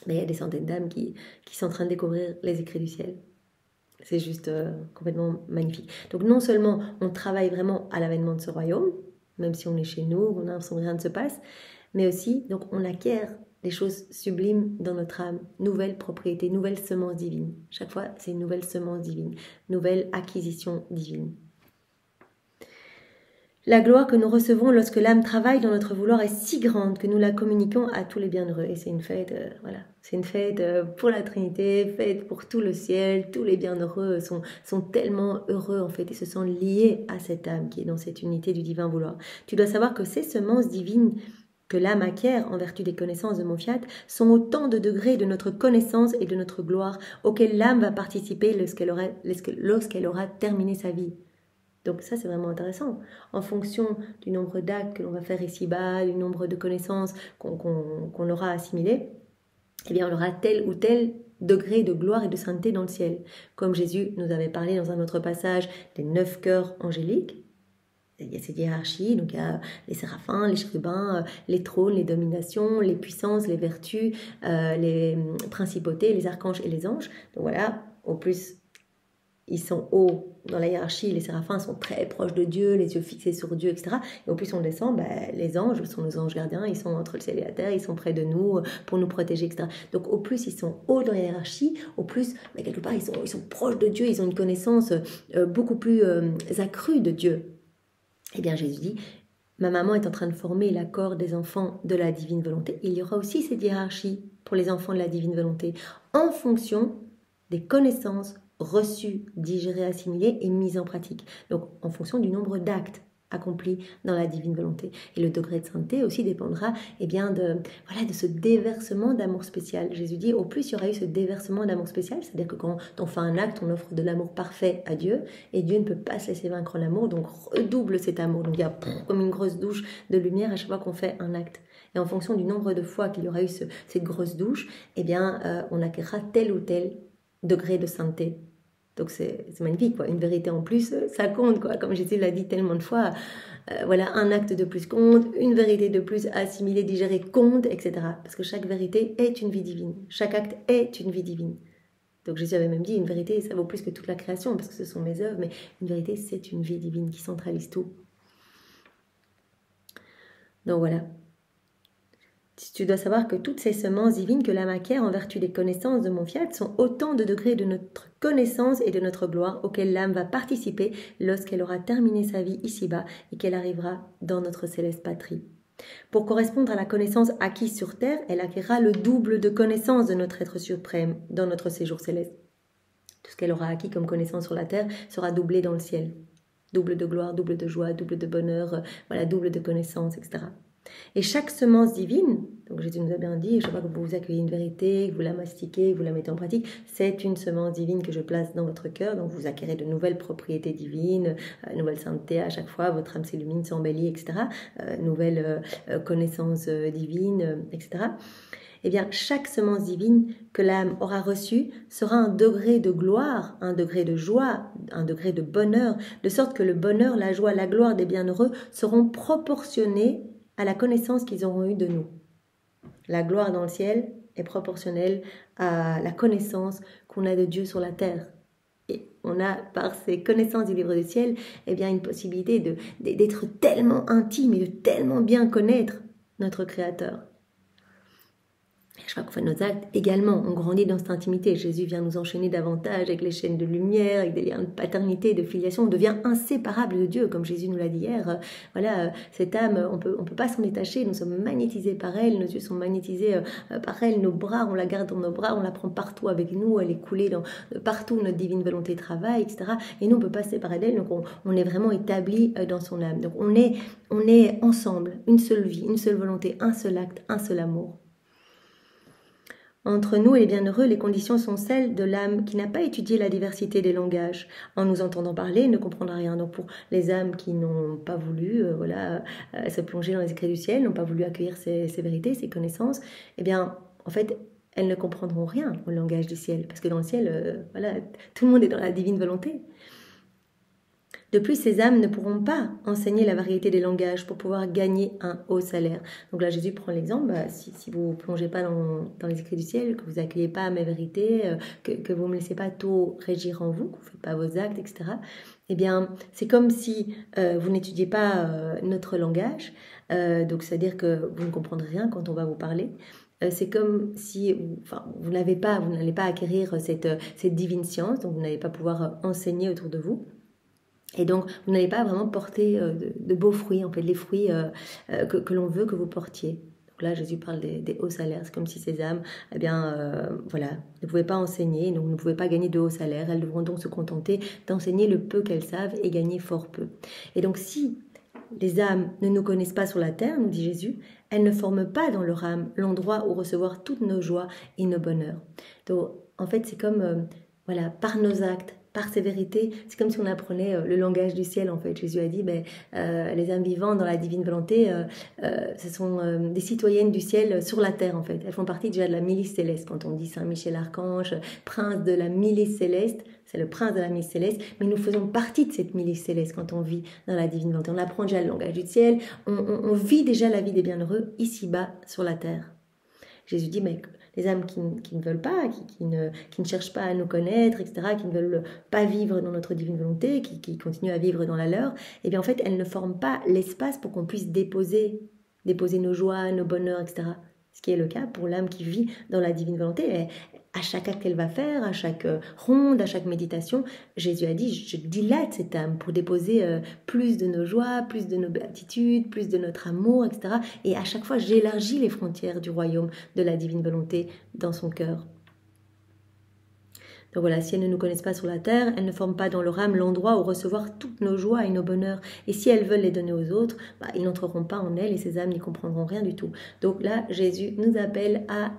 mais il y a des centaines d'âmes qui sont en train de découvrir les écrits du ciel. C'est juste complètement magnifique. Donc non seulement on travaille vraiment à l'avènement de ce royaume, même si on est chez nous, on a l'impression que rien ne se passe, mais aussi donc on acquiert des choses sublimes dans notre âme, nouvelles propriétés, nouvelles semences divines. Chaque fois, c'est une nouvelle semence divine, nouvelle acquisition divine. La gloire que nous recevons lorsque l'âme travaille dans notre vouloir est si grande que nous la communiquons à tous les bienheureux. Et c'est une fête, voilà, c'est une fête pour la Trinité, fête pour tout le ciel. Tous les bienheureux sont tellement heureux en fait et se sentent liés à cette âme qui est dans cette unité du divin vouloir. Tu dois savoir que ces semences divines que l'âme acquiert en vertu des connaissances de mon fiat sont autant de degrés de notre connaissance et de notre gloire auxquels l'âme va participer lorsqu'elle aura terminé sa vie. Donc ça, c'est vraiment intéressant. En fonction du nombre d'actes que l'on va faire ici-bas, du nombre de connaissances qu'on aura assimilées, eh bien, on aura tel ou tel degré de gloire et de sainteté dans le ciel. Comme Jésus nous avait parlé dans un autre passage des 9 cœurs angéliques, il y a cette hiérarchie, donc il y a les séraphins, les chérubins, les trônes, les dominations, les puissances, les vertus, les principautés, les archanges et les anges. Donc voilà, au plus ils sont hauts dans la hiérarchie, les séraphins sont très proches de Dieu, les yeux fixés sur Dieu, etc. Et au plus on descend, les anges sont nos anges gardiens, ils sont entre le ciel et la terre, ils sont près de nous pour nous protéger, etc. Donc au plus ils sont hauts dans la hiérarchie, au plus, quelque part, ils sont proches de Dieu, ils ont une connaissance beaucoup plus accrue de Dieu. Eh bien Jésus dit, ma maman est en train de former la corde des enfants de la divine volonté. Il y aura aussi cette hiérarchie pour les enfants de la divine volonté en fonction des connaissances reçues, digérées, assimilées et mises en pratique. Donc en fonction du nombre d'actes accomplis dans la divine volonté. Et le degré de sainteté aussi dépendra de ce déversement d'amour spécial. Jésus dit, au plus il y aura eu ce déversement d'amour spécial, c'est-à-dire que quand on fait un acte, on offre de l'amour parfait à Dieu, et Dieu ne peut pas se laisser vaincre en l'amour, donc redouble cet amour. Donc il y a comme une grosse douche de lumière à chaque fois qu'on fait un acte. Et en fonction du nombre de fois qu'il y aura eu cette grosse douche, on acquérera tel ou tel degré de sainteté. Donc c'est magnifique, quoi. Une vérité en plus, ça compte, quoi. Comme Jésus l'a dit tellement de fois, un acte de plus compte, une vérité de plus assimilée, digérée compte, etc. Parce que chaque vérité est une vie divine, chaque acte est une vie divine. Donc Jésus avait même dit, une vérité, ça vaut plus que toute la création, parce que ce sont mes œuvres, mais une vérité, c'est une vie divine qui centralise tout. Donc voilà. Tu dois savoir que toutes ces semences divines que l'âme acquiert en vertu des connaissances de mon fiat sont autant de degrés de notre connaissance et de notre gloire auxquels l'âme va participer lorsqu'elle aura terminé sa vie ici-bas et qu'elle arrivera dans notre céleste patrie. Pour correspondre à la connaissance acquise sur terre, elle acquérera le double de connaissance de notre être suprême dans notre séjour céleste. Tout ce qu'elle aura acquis comme connaissance sur la terre sera doublé dans le ciel. Double de gloire, double de joie, double de bonheur, voilà, double de connaissance, etc. Et chaque semence divine, donc Jésus nous a bien dit, je vois que vous accueillez une vérité, que vous la mastiquez, que vous la mettez en pratique, c'est une semence divine que je place dans votre cœur, donc vous acquérez de nouvelles propriétés divines, nouvelle sainteté à chaque fois, votre âme s'illumine, s'embellit, etc. Nouvelles connaissances divines, etc. Eh bien, chaque semence divine que l'âme aura reçue sera un degré de gloire, un degré de joie, un degré de bonheur, de sorte que le bonheur, la joie, la gloire des bienheureux seront proportionnés à la connaissance qu'ils auront eue de nous. La gloire dans le ciel est proportionnelle à la connaissance qu'on a de Dieu sur la terre. Et on a, par ces connaissances du livre du ciel, eh bien, une possibilité d'être tellement intime et de tellement bien connaître notre Créateur. Je crois qu'on fait nos actes également, on grandit dans cette intimité. Jésus vient nous enchaîner davantage avec les chaînes de lumière, avec des liens de paternité, de filiation. On devient inséparable de Dieu, comme Jésus nous l'a dit hier. Voilà, cette âme, on peut pas s'en détacher. Nous sommes magnétisés par elle, nos yeux sont magnétisés par elle. Nos bras, on la garde dans nos bras, on la prend partout avec nous. Elle est coulée partout où notre divine volonté travaille, etc. Et nous, on peut pas se séparer d'elle. Donc, on est vraiment établi dans son âme. Donc, on est ensemble, une seule vie, une seule volonté, un seul acte, un seul amour. Entre nous et les bienheureux, les conditions sont celles de l'âme qui n'a pas étudié la diversité des langages. En nous entendant parler, elle ne comprendra rien. Donc pour les âmes qui n'ont pas voulu se plonger dans les écrits du ciel, n'ont pas voulu accueillir ces vérités, ces connaissances, eh bien, en fait, elles ne comprendront rien au langage du ciel. Parce que dans le ciel, tout le monde est dans la divine volonté. De plus, ces âmes ne pourront pas enseigner la variété des langages pour pouvoir gagner un haut salaire. Donc là, Jésus prend l'exemple, si vous ne plongez pas dans les écrits du ciel, que vous n'accueillez pas mes vérités, que vous ne me laissez pas tout régir en vous, que vous ne faites pas vos actes, etc., eh bien, c'est comme si vous n'étudiez pas notre langage, donc c'est-à-dire que vous ne comprendrez rien quand on va vous parler. C'est comme si vous n'allez pas acquérir cette divine science, donc vous n'allez pas pouvoir enseigner autour de vous. Et donc, vous n'allez pas vraiment porter de beaux fruits, en fait, les fruits que l'on veut que vous portiez. Donc là, Jésus parle des hauts salaires. C'est comme si ces âmes, ne pouvaient pas enseigner, donc ne pouvaient pas gagner de hauts salaires. Elles devront donc se contenter d'enseigner le peu qu'elles savent et gagner fort peu. Et donc, si les âmes ne nous connaissent pas sur la terre, nous dit Jésus, elles ne forment pas dans leur âme l'endroit où recevoir toutes nos joies et nos bonheurs. Donc, en fait, c'est comme, par nos actes, par ces vérités, c'est comme si on apprenait le langage du ciel, en fait. Jésus a dit, les âmes vivantes dans la divine volonté, ce sont des citoyennes du ciel sur la terre, en fait. Elles font partie déjà de la milice céleste. Quand on dit Saint Michel Archange, prince de la milice céleste, c'est le prince de la milice céleste, mais nous faisons partie de cette milice céleste quand on vit dans la divine volonté. On apprend déjà le langage du ciel, on vit déjà la vie des bienheureux ici-bas sur la terre. Jésus dit, mais les âmes qui ne veulent pas, qui ne cherchent pas à nous connaître, etc., qui ne veulent pas vivre dans notre divine volonté, qui continuent à vivre dans la leur, eh bien en fait, elles ne forment pas l'espace pour qu'on puisse déposer nos joies, nos bonheurs, etc. Ce qui est le cas pour l'âme qui vit dans la divine volonté. À chaque acte qu'elle va faire, à chaque ronde, à chaque méditation, Jésus a dit, je dilate cette âme pour déposer plus de nos joies, plus de nos béatitudes, plus de notre amour, etc. Et à chaque fois, j'élargis les frontières du royaume de la divine volonté dans son cœur. Donc voilà, si elles ne nous connaissent pas sur la terre, elles ne forment pas dans leur âme l'endroit où recevoir toutes nos joies et nos bonheurs. Et si elles veulent les donner aux autres, ils n'entreront pas en elles et ces âmes n'y comprendront rien du tout. Donc là, Jésus nous appelle à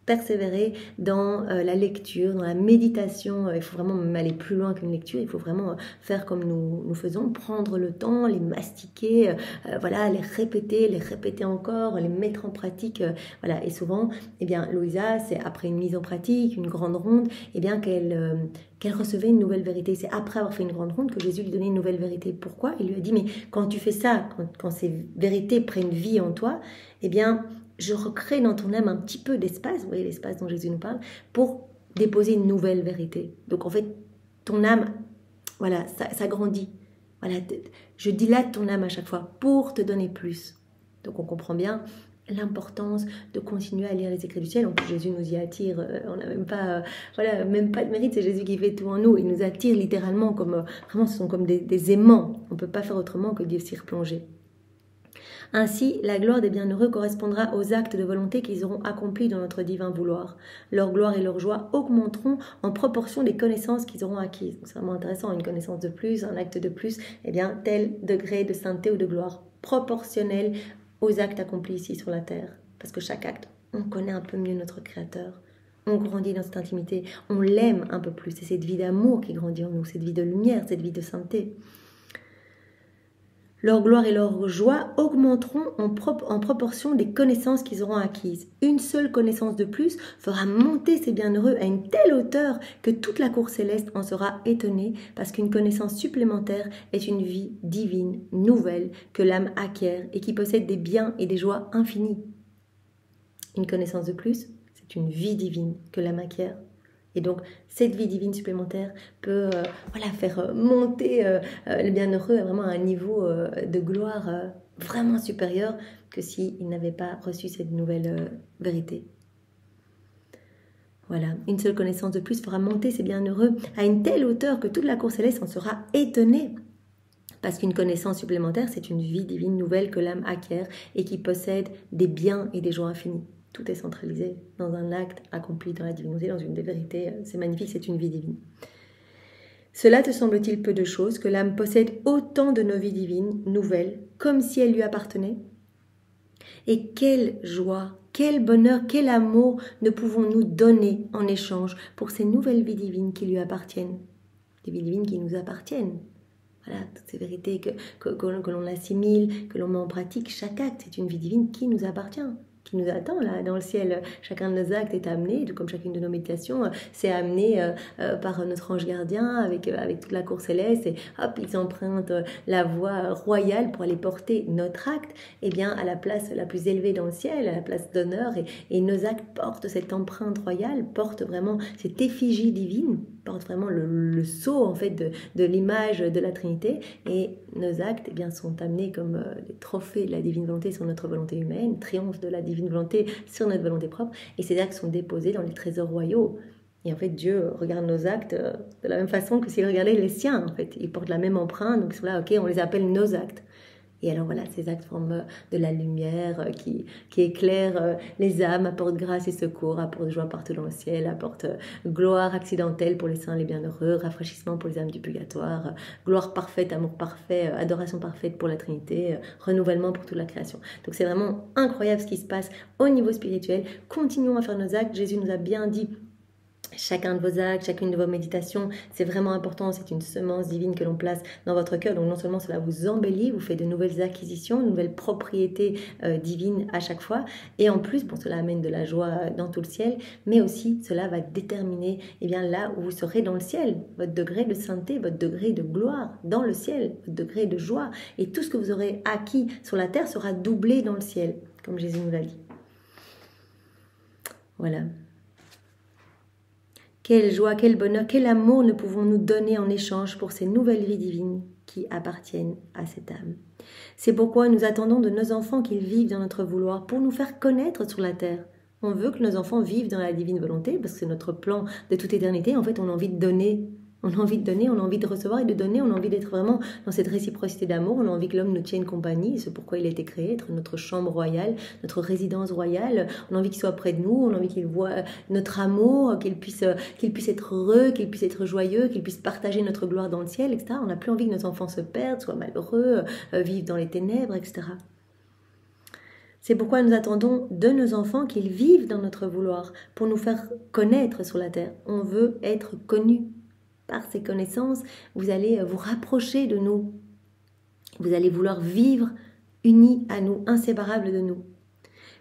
persévérer dans la lecture, dans la méditation. Il faut vraiment aller plus loin qu'une lecture, il faut vraiment faire comme nous faisons, prendre le temps, les mastiquer, les répéter encore, les mettre en pratique. Et souvent, Louisa, c'est après une mise en pratique, une grande ronde, qu'elle recevait une nouvelle vérité. C'est après avoir fait une grande ronde que Jésus lui donnait une nouvelle vérité. Pourquoi ? Il lui a dit, mais quand tu fais ça, quand ces vérités prennent vie en toi, je recrée dans ton âme un petit peu d'espace, vous voyez l'espace dont Jésus nous parle, pour déposer une nouvelle vérité. Donc en fait, ton âme, ça grandit. Je dilate ton âme à chaque fois pour te donner plus. Donc on comprend bien l'importance de continuer à lire les écrits du ciel. En plus, Jésus nous y attire. On n'a même pas de mérite. C'est Jésus qui fait tout en nous. Il nous attire littéralement vraiment, ce sont comme des aimants. On ne peut pas faire autrement que d'y s'y replonger. Ainsi, la gloire des bienheureux correspondra aux actes de volonté qu'ils auront accomplis dans notre divin vouloir. Leur gloire et leur joie augmenteront en proportion des connaissances qu'ils auront acquises. C'est vraiment intéressant, une connaissance de plus, un acte de plus, eh bien, tel degré de sainteté ou de gloire proportionnel aux actes accomplis ici sur la terre. Parce que chaque acte, on connaît un peu mieux notre Créateur. On grandit dans cette intimité, on l'aime un peu plus. C'est cette vie d'amour qui grandit en nous, cette vie de lumière, cette vie de sainteté. Leur gloire et leur joie augmenteront en proportion des connaissances qu'ils auront acquises. Une seule connaissance de plus fera monter ces bienheureux à une telle hauteur que toute la cour céleste en sera étonnée, parce qu'une connaissance supplémentaire est une vie divine, nouvelle, que l'âme acquiert et qui possède des biens et des joies infinies. Une connaissance de plus, c'est une vie divine que l'âme acquiert. Et donc, cette vie divine supplémentaire peut faire monter le bienheureux vraiment à un niveau de gloire vraiment supérieur que s'il n'avait pas reçu cette nouvelle vérité. Voilà, une seule connaissance de plus fera monter ces bienheureux à une telle hauteur que toute la cour céleste en sera étonnée. Parce qu'une connaissance supplémentaire, c'est une vie divine nouvelle que l'âme acquiert et qui possède des biens et des joies infinies. Tout est centralisé dans un acte accompli dans la divinité, dans une des vérités. C'est magnifique, c'est une vie divine. Cela te semble-t-il peu de choses que l'âme possède autant de nos vies divines, nouvelles, comme si elles lui appartenaient? Et quelle joie, quel bonheur, quel amour ne pouvons-nous donner en échange pour ces nouvelles vies divines qui lui appartiennent? Des vies divines qui nous appartiennent. Voilà, toutes ces vérités que l'on assimile, que l'on met en pratique. Chaque acte, c'est une vie divine qui nous appartient, qui nous attend là dans le ciel. Chacun de nos actes est amené, tout comme chacune de nos méditations, c'est amené par notre ange gardien avec toute la cour céleste, et hop, ils empruntent la voie royale pour aller porter notre acte à la place la plus élevée dans le ciel, à la place d'honneur, et nos actes portent cette empreinte royale, portent vraiment cette effigie divine, portent vraiment le sceau en fait de l'image de la Trinité, et nos actes sont amenés comme des trophées de la divine volonté sur notre volonté humaine, triomphe de la divine volonté sur notre volonté propre, et ces actes sont déposés dans les trésors royaux. Et en fait, Dieu regarde nos actes de la même façon que s'il regardait les siens. En fait, ils portent la même empreinte, donc là, ok, on les appelle nos actes. Et alors voilà, ces actes forment de la lumière qui éclaire les âmes, apporte grâce et secours, apporte joie partout dans le ciel, apporte gloire accidentelle pour les saints et les bienheureux, rafraîchissement pour les âmes du purgatoire, gloire parfaite, amour parfait, adoration parfaite pour la Trinité, renouvellement pour toute la création. Donc c'est vraiment incroyable ce qui se passe au niveau spirituel. Continuons à faire nos actes. Jésus nous a bien dit: chacun de vos actes, chacune de vos méditations, c'est vraiment important, c'est une semence divine que l'on place dans votre cœur. Donc non seulement cela vous embellit, vous fait de nouvelles acquisitions, de nouvelles propriétés divines à chaque fois, et en plus, cela amène de la joie dans tout le ciel, mais aussi cela va déterminer là où vous serez dans le ciel, votre degré de sainteté, votre degré de gloire dans le ciel, votre degré de joie, et tout ce que vous aurez acquis sur la terre sera doublé dans le ciel, comme Jésus nous l'a dit. Voilà. Quelle joie, quel bonheur, quel amour ne pouvons-nous donner en échange pour ces nouvelles vies divines qui appartiennent à cette âme. C'est pourquoi nous attendons de nos enfants qu'ils vivent dans notre vouloir pour nous faire connaître sur la terre. On veut que nos enfants vivent dans la divine volonté parce que c'est notre plan de toute éternité. En fait, on a envie de donner. On a envie de donner, on a envie de recevoir et de donner, on a envie d'être vraiment dans cette réciprocité d'amour, on a envie que l'homme nous tienne compagnie, c'est pourquoi il a été créé, être notre chambre royale, notre résidence royale, on a envie qu'il soit près de nous, on a envie qu'il voit notre amour, qu'il puisse être heureux, qu'il puisse être joyeux, qu'il puisse partager notre gloire dans le ciel, etc. On n'a plus envie que nos enfants se perdent, soient malheureux, vivent dans les ténèbres, etc. C'est pourquoi nous attendons de nos enfants qu'ils vivent dans notre vouloir, pour nous faire connaître sur la terre. On veut être connus. Par ces connaissances, vous allez vous rapprocher de nous. Vous allez vouloir vivre unis à nous, inséparables de nous.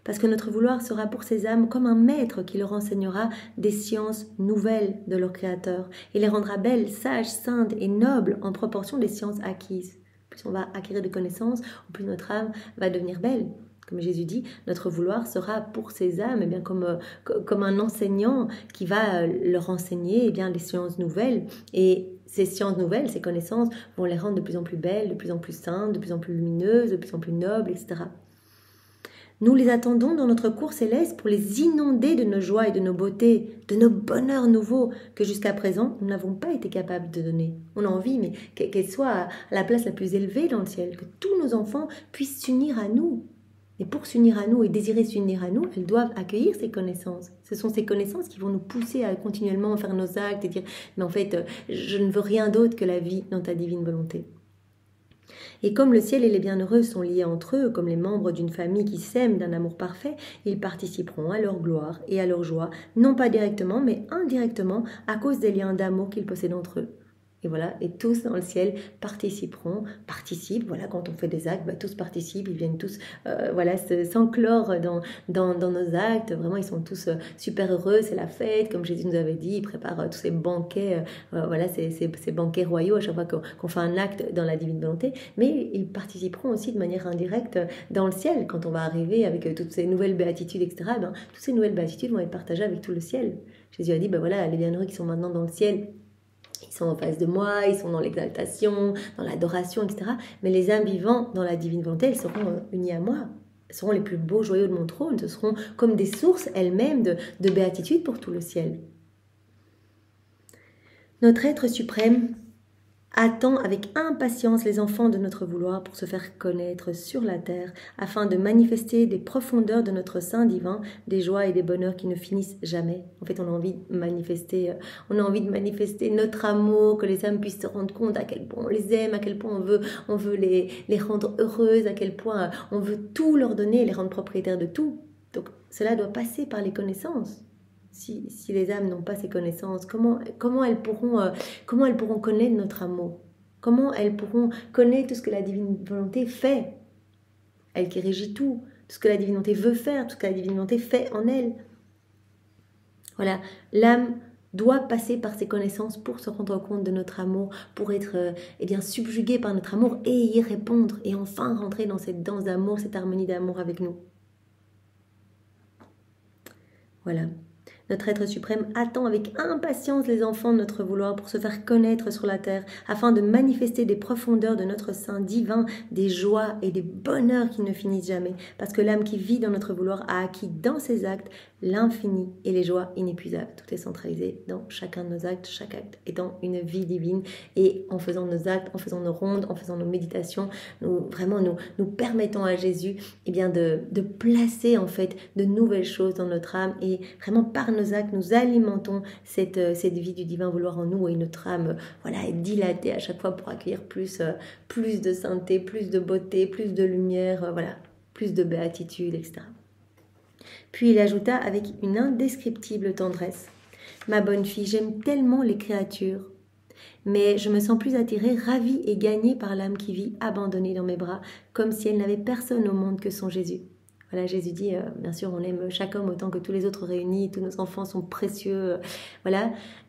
Parce que notre vouloir sera pour ces âmes comme un maître qui leur enseignera des sciences nouvelles de leur Créateur. Il les rendra belles, sages, saintes et nobles en proportion des sciences acquises. Plus on va acquérir de connaissances, plus notre âme va devenir belle. Comme Jésus dit, notre vouloir sera pour ces âmes comme un enseignant qui va leur enseigner les sciences nouvelles. Et ces sciences nouvelles, ces connaissances, vont les rendre de plus en plus belles, de plus en plus saintes, de plus en plus lumineuses, de plus en plus nobles, etc. Nous les attendons dans notre cour céleste pour les inonder de nos joies et de nos beautés, de nos bonheurs nouveaux que jusqu'à présent nous n'avons pas été capables de donner. On a envie, mais qu'elle soit à la place la plus élevée dans le ciel, que tous nos enfants puissent s'unir à nous. Et pour s'unir à nous et désirer s'unir à nous, elles doivent accueillir ces connaissances. Ce sont ces connaissances qui vont nous pousser à continuellement faire nos actes et dire « mais en fait, je ne veux rien d'autre que la vie dans ta divine volonté ». Et comme le ciel et les bienheureux sont liés entre eux, comme les membres d'une famille qui s'aiment d'un amour parfait, ils participeront à leur gloire et à leur joie, non pas directement, mais indirectement, à cause des liens d'amour qu'ils possèdent entre eux. Et voilà, et tous dans le ciel participent, voilà, quand on fait des actes, tous participent, ils viennent tous s'enclore dans nos actes, vraiment ils sont tous super heureux, c'est la fête, comme Jésus nous avait dit, ils préparent tous ces banquets, ces banquets royaux à chaque fois qu'on fait un acte dans la divine volonté, mais ils participeront aussi de manière indirecte dans le ciel, quand on va arriver avec toutes ces nouvelles béatitudes, etc., toutes ces nouvelles béatitudes vont être partagées avec tout le ciel. Jésus a dit, voilà, les bienheureux qui sont maintenant dans le ciel, ils sont en face de moi, ils sont dans l'exaltation, dans l'adoration, etc. Mais les âmes vivant dans la divine volonté, elles seront unies à moi. Elles seront les plus beaux joyaux de mon trône. Ce seront comme des sources elles-mêmes de béatitude pour tout le ciel. Notre être suprême attend avec impatience les enfants de notre vouloir pour se faire connaître sur la terre, afin de manifester des profondeurs de notre sein divin, des joies et des bonheurs qui ne finissent jamais. En fait, on a envie de manifester notre amour, que les âmes puissent se rendre compte à quel point on les aime, à quel point on veut les rendre heureuses, à quel point on veut tout leur donner, les rendre propriétaires de tout. Donc, cela doit passer par les connaissances. Si les âmes n'ont pas ces connaissances, comment elles pourront connaître notre amour? Comment elles pourront connaître tout ce que la divine volonté fait? Elle qui régit tout ce que la divine volonté veut faire, tout ce que la divine volonté fait en elle. Voilà, l'âme doit passer par ces connaissances pour se rendre compte de notre amour, pour être subjuguée par notre amour et y répondre, et enfin rentrer dans cette danse d'amour, cette harmonie d'amour avec nous. Voilà. Notre être suprême attend avec impatience les enfants de notre vouloir pour se faire connaître sur la terre, afin de manifester des profondeurs de notre sein divin, des joies et des bonheurs qui ne finissent jamais, parce que l'âme qui vit dans notre vouloir a acquis dans ses actes l'infini et les joies inépuisables. Tout est centralisé dans chacun de nos actes, chaque acte étant une vie divine, et en faisant nos actes, en faisant nos rondes, en faisant nos méditations, nous permettons à Jésus de placer en fait de nouvelles choses dans notre âme, et vraiment par nos actes, nous alimentons cette vie du divin vouloir en nous, et notre âme est dilatée à chaque fois pour accueillir plus de sainteté, plus de beauté, plus de lumière, plus de béatitude, etc. Puis il ajouta avec une indescriptible tendresse: « Ma bonne fille, j'aime tellement les créatures, mais je me sens plus attirée, ravie et gagnée par l'âme qui vit abandonnée dans mes bras, comme si elle n'avait personne au monde que son Jésus. » Voilà, Jésus dit, bien sûr, on aime chaque homme autant que tous les autres réunis, tous nos enfants sont précieux,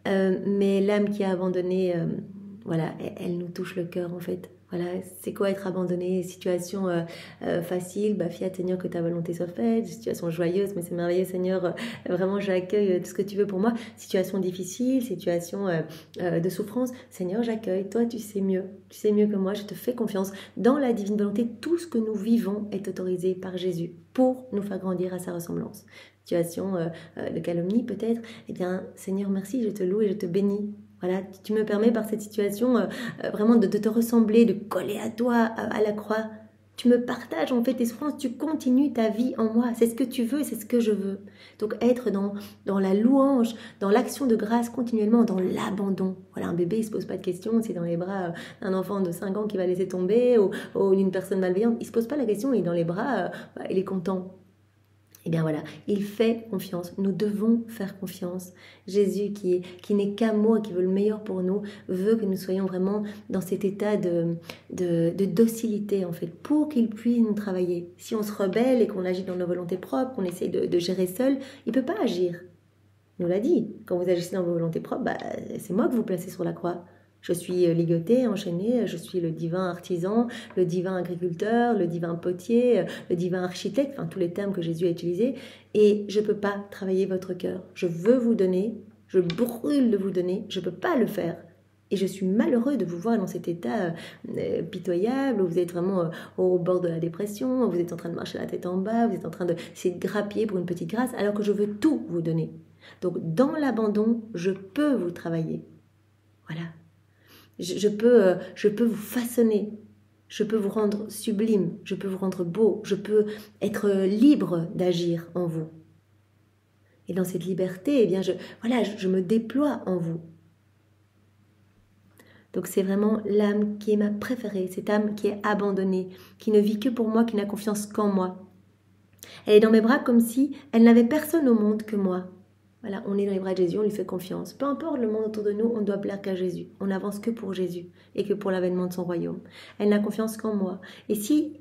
mais l'âme qui a abandonné, elle nous touche le cœur en fait. Voilà, c'est quoi être abandonné? Situation facile, fiat Seigneur, que ta volonté soit faite. Situation joyeuse, mais c'est merveilleux Seigneur, vraiment j'accueille tout ce que tu veux pour moi. Situation difficile, situation de souffrance, Seigneur j'accueille, toi tu sais mieux que moi, je te fais confiance. Dans la divine volonté, tout ce que nous vivons est autorisé par Jésus pour nous faire grandir à sa ressemblance. Situation de calomnie peut-être, Seigneur merci, je te loue et je te bénis. Voilà, tu me permets par cette situation vraiment de te ressembler, de coller à toi, à la croix. Tu me partages en fait tes souffrances, tu continues ta vie en moi. C'est ce que tu veux, c'est ce que je veux. Donc être dans la louange, dans l'action de grâce continuellement, dans l'abandon. Voilà, un bébé il se pose pas de questions, c'est dans les bras d'un enfant de 5 ans qui va laisser tomber ou d'une personne malveillante. Il se pose pas la question, il est dans les bras, il est content. Il fait confiance. Nous devons faire confiance. Jésus, qui n'est qu'amour, qui veut le meilleur pour nous, veut que nous soyons vraiment dans cet état de docilité, en fait, pour qu'il puisse nous travailler. Si on se rebelle et qu'on agit dans nos volontés propres, qu'on essaye de gérer seul, il ne peut pas agir. Il nous l'a dit. Quand vous agissez dans vos volontés propres, c'est moi que vous placez sur la croix. Je suis ligotée, enchaînée, je suis le divin artisan, le divin agriculteur, le divin potier, le divin architecte, tous les termes que Jésus a utilisés, et je ne peux pas travailler votre cœur. Je veux vous donner, je brûle de vous donner, je ne peux pas le faire Et je suis malheureux de vous voir dans cet état pitoyable, où vous êtes vraiment au bord de la dépression, où vous êtes en train de marcher la tête en bas, vous êtes en train d'essayer de grappiller pour une petite grâce, alors que je veux tout vous donner. Donc dans l'abandon, je peux vous travailler. Voilà. Je peux vous façonner. Je peux vous rendre sublime. Je peux vous rendre beau. Je peux être libre d'agir en vous. Et dans cette liberté, eh bien, je me déploie en vous. Donc c'est vraiment l'âme qui est ma préférée, cette âme qui est abandonnée, qui ne vit que pour moi, qui n'a confiance qu'en moi. Elle est dans mes bras comme si elle n'avait personne au monde que moi. Voilà, on est dans les bras de Jésus, on lui fait confiance. Peu importe le monde autour de nous, on doit plaire qu'à Jésus. On n'avance que pour Jésus et que pour l'avènement de son royaume. Elle n'a confiance qu'en moi. Et si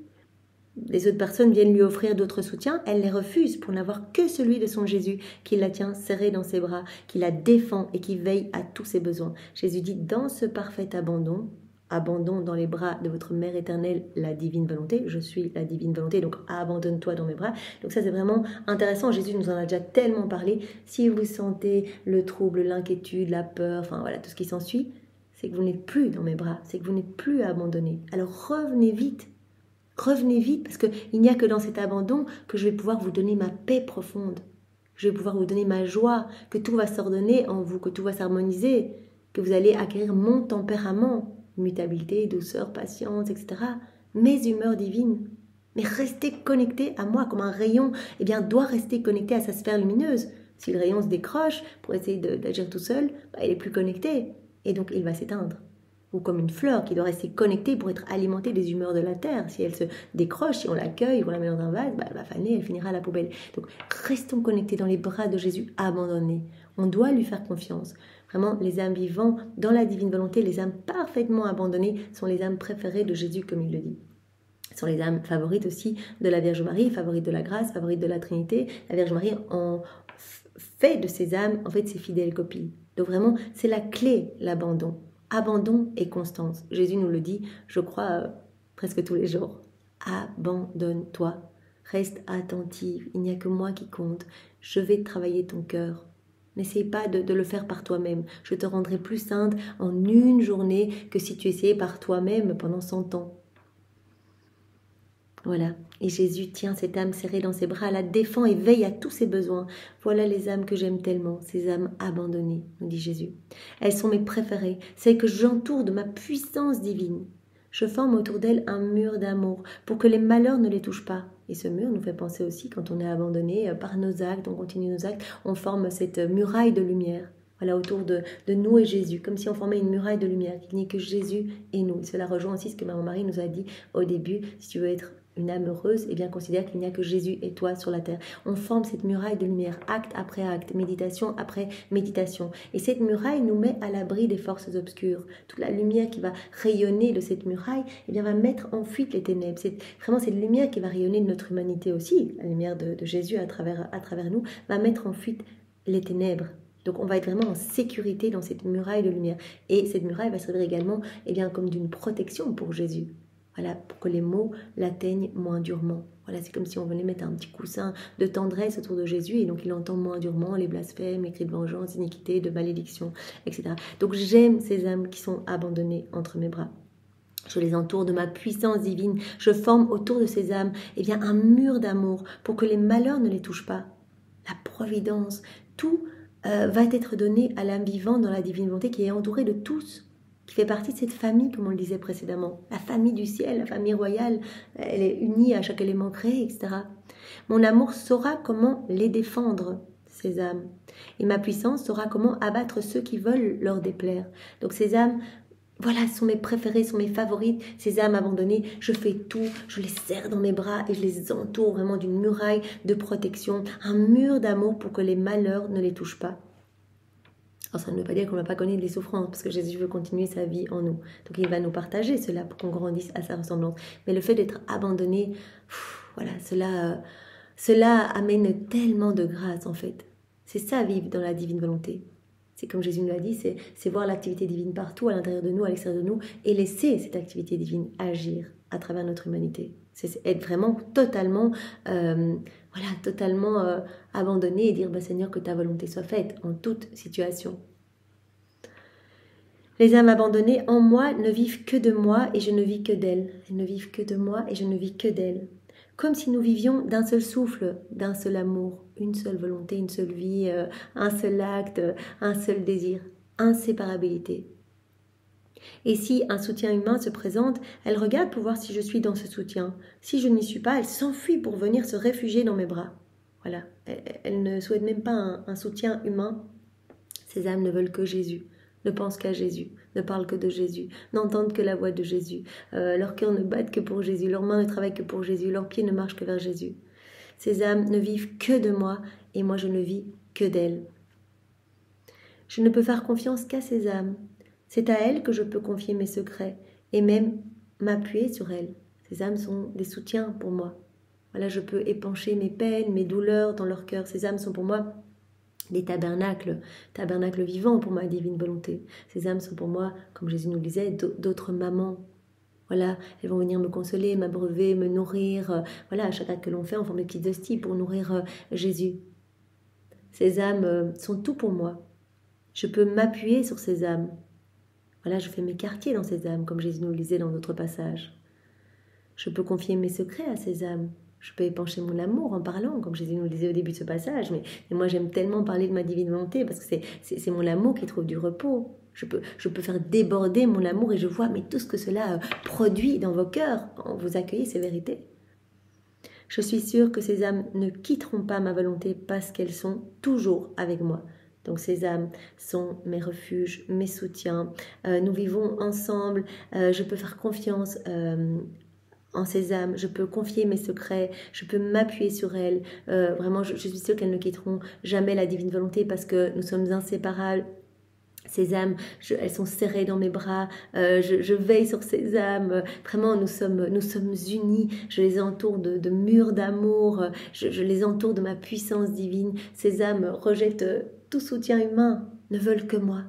les autres personnes viennent lui offrir d'autres soutiens, elle les refuse pour n'avoir que celui de son Jésus qui la tient serrée dans ses bras, qui la défend et qui veille à tous ses besoins. Jésus dit, dans ce parfait abandon dans les bras de votre Mère éternelle, la divine volonté, je suis la divine volonté, donc abandonne-toi dans mes bras. Donc ça c'est vraiment intéressant, Jésus nous en a déjà tellement parlé. Si vous sentez le trouble, l'inquiétude, la peur, enfin voilà, tout ce qui s'ensuit, c'est que vous n'êtes plus dans mes bras, c'est que vous n'êtes plus abandonné. Alors revenez vite, parce qu'il n'y a que dans cet abandon que je vais pouvoir vous donner ma paix profonde. Je vais pouvoir vous donner ma joie, que tout va s'ordonner en vous, que tout va s'harmoniser, que vous allez acquérir mon tempérament, mutabilité, douceur, patience, etc. Mes humeurs divines. Mais restez connecté à moi comme un rayon, eh bien, doit rester connecté à sa sphère lumineuse. Si le rayon se décroche pour essayer d'agir tout seul, il est plus connecté et donc il va s'éteindre. Ou comme une fleur qui doit rester connectée pour être alimentée des humeurs de la terre. Si elle se décroche, si on l'accueille, on la met dans un vase, elle va faner, elle finira à la poubelle. Donc restons connectés dans les bras de Jésus abandonné. On doit lui faire confiance. Vraiment, les âmes vivant dans la divine volonté, les âmes parfaitement abandonnées sont les âmes préférées de Jésus, comme il le dit. Ce sont les âmes favorites aussi de la Vierge Marie, favorites de la grâce, favorites de la Trinité. La Vierge Marie en fait de ces âmes, en fait, ses fidèles copies. Donc vraiment, c'est la clé, l'abandon. Abandon et constance. Jésus nous le dit, je crois, presque tous les jours. Abandonne-toi. Reste attentive. Il n'y a que moi qui compte. Je vais travailler ton cœur. N'essaye pas de le faire par toi-même. Je te rendrai plus sainte en une journée que si tu essayais par toi-même pendant 100 ans. Voilà. Et Jésus tient cette âme serrée dans ses bras, la défend et veille à tous ses besoins. Voilà les âmes que j'aime tellement, ces âmes abandonnées, nous dit Jésus. Elles sont mes préférées, celles que j'entoure de ma puissance divine. Je forme autour d'elles un mur d'amour pour que les malheurs ne les touchent pas. Et ce mur nous fait penser aussi, quand on est abandonné par nos actes, on continue nos actes, on forme cette muraille de lumière. Voilà, autour de nous et Jésus, comme si on formait une muraille de lumière, qu'il n'y ait que Jésus et nous. Cela rejoint aussi ce que Maman Marie nous a dit au début, si tu veux être une âme heureuse, eh bien considère qu'il n'y a que Jésus et toi sur la terre. On forme cette muraille de lumière, acte après acte, méditation après méditation. Et cette muraille nous met à l'abri des forces obscures. Toute la lumière qui va rayonner de cette muraille, eh bien va mettre en fuite les ténèbres. C'est vraiment cette lumière qui va rayonner de notre humanité aussi, la lumière de Jésus à travers nous, va mettre en fuite les ténèbres. Donc on va être vraiment en sécurité dans cette muraille de lumière. Et cette muraille va servir également eh bien, comme d'une protection pour Jésus. Voilà, pour que les mots l'atteignent moins durement. Voilà, c'est comme si on venait mettre un petit coussin de tendresse autour de Jésus et donc il entend moins durement les blasphèmes, les cris de vengeance, iniquité, de malédiction, etc. Donc j'aime ces âmes qui sont abandonnées entre mes bras. Je les entoure de ma puissance divine. Je forme autour de ces âmes eh bien, un mur d'amour pour que les malheurs ne les touchent pas. La providence, tout va être donné à l'âme vivante dans la divine volonté qui est entourée de tous, qui fait partie de cette famille, comme on le disait précédemment. La famille du ciel, la famille royale, elle est unie à chaque élément créé, etc. Mon amour saura comment les défendre, ces âmes. Et ma puissance saura comment abattre ceux qui veulent leur déplaire. Donc ces âmes, voilà, sont mes préférées, sont mes favorites, ces âmes abandonnées. Je fais tout, je les serre dans mes bras et je les entoure vraiment d'une muraille de protection, un mur d'amour pour que les malheurs ne les touchent pas. Alors ça ne veut pas dire qu'on ne va pas connaître les souffrances, parce que Jésus veut continuer sa vie en nous. Donc il va nous partager cela pour qu'on grandisse à sa ressemblance. Mais le fait d'être abandonné, voilà, cela amène tellement de grâce en fait. C'est ça, vivre dans la divine volonté. C'est comme Jésus nous l'a dit, c'est voir l'activité divine partout, à l'intérieur de nous, à l'extérieur de nous, et laisser cette activité divine agir à travers notre humanité. C'est être vraiment totalement, abandonné et dire, Seigneur, que ta volonté soit faite en toute situation. Les âmes abandonnées en moi ne vivent que de moi et je ne vis que d'elles. Elles ne vivent que de moi et je ne vis que d'elles. Comme si nous vivions d'un seul souffle, d'un seul amour, une seule volonté, une seule vie, un seul acte, un seul désir, inséparabilité. Et si un soutien humain se présente, elle regarde pour voir si je suis dans ce soutien. Si je n'y suis pas, elle s'enfuit pour venir se réfugier dans mes bras. Voilà, elle ne souhaite même pas un soutien humain. Ces âmes ne veulent que Jésus, ne pensent qu'à Jésus, ne parlent que de Jésus, n'entendent que la voix de Jésus. Leurs cœurs ne battent que pour Jésus, leurs mains ne travaillent que pour Jésus, leurs pieds ne marchent que vers Jésus. Ces âmes ne vivent que de moi et moi je ne vis que d'elles. Je ne peux faire confiance qu'à ces âmes. C'est à elles que je peux confier mes secrets et même m'appuyer sur elles. Ces âmes sont des soutiens pour moi. Voilà, je peux épancher mes peines, mes douleurs dans leur cœur. Ces âmes sont pour moi des tabernacles vivants pour ma divine volonté. Ces âmes sont pour moi, comme Jésus nous le disait, d'autres mamans. Voilà, elles vont venir me consoler, m'abreuver, me nourrir. Voilà, à chaque acte que l'on fait, on forme des petites hosties pour nourrir Jésus. Ces âmes sont tout pour moi. Je peux m'appuyer sur ces âmes. Voilà, je fais mes quartiers dans ces âmes, comme Jésus nous le disait dans d'autres passages. Je peux confier mes secrets à ces âmes. Je peux épancher mon amour en parlant, comme Jésus nous le disait au début de ce passage. Mais moi, j'aime tellement parler de ma divine volonté parce que c'est mon amour qui trouve du repos. Je peux faire déborder mon amour et je vois mais tout ce que cela produit dans vos cœurs quand vous accueillez ces vérités. Je suis sûre que ces âmes ne quitteront pas ma volonté parce qu'elles sont toujours avec moi. Donc ces âmes sont mes refuges, mes soutiens. Nous vivons ensemble. Je peux faire confiance en ces âmes. Je peux confier mes secrets. Je peux m'appuyer sur elles. Vraiment, je suis sûre qu'elles ne quitteront jamais la divine volonté parce que nous sommes inséparables. Ces âmes, elles sont serrées dans mes bras, je veille sur ces âmes, vraiment nous sommes unis, je les entoure de murs d'amour, je les entoure de ma puissance divine. Ces âmes rejettent tout soutien humain, ne veulent que moi.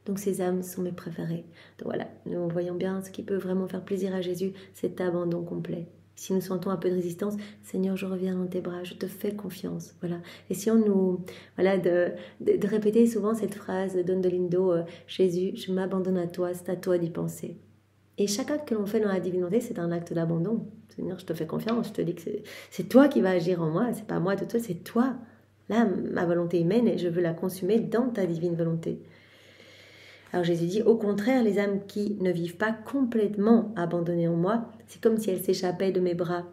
Donc ces âmes sont mes préférées. Donc voilà, nous voyons bien ce qui peut vraiment faire plaisir à Jésus, cet abandon complet. Si nous sentons un peu de résistance, Seigneur, je reviens dans tes bras, je te fais confiance. Voilà. Et si on nous, voilà, de répéter souvent cette phrase de Don Dolindo, Jésus, je m'abandonne à toi, c'est à toi d'y penser. Et chaque acte que l'on fait dans la divinité, c'est un acte d'abandon. Seigneur, je te fais confiance, je te dis que c'est toi qui vas agir en moi, c'est pas moi de toi, c'est toi. Là, ma volonté humaine, et je veux la consumer dans ta divine volonté. Alors Jésus dit, au contraire, les âmes qui ne vivent pas complètement abandonnées en moi, c'est comme si elles s'échappaient de mes bras.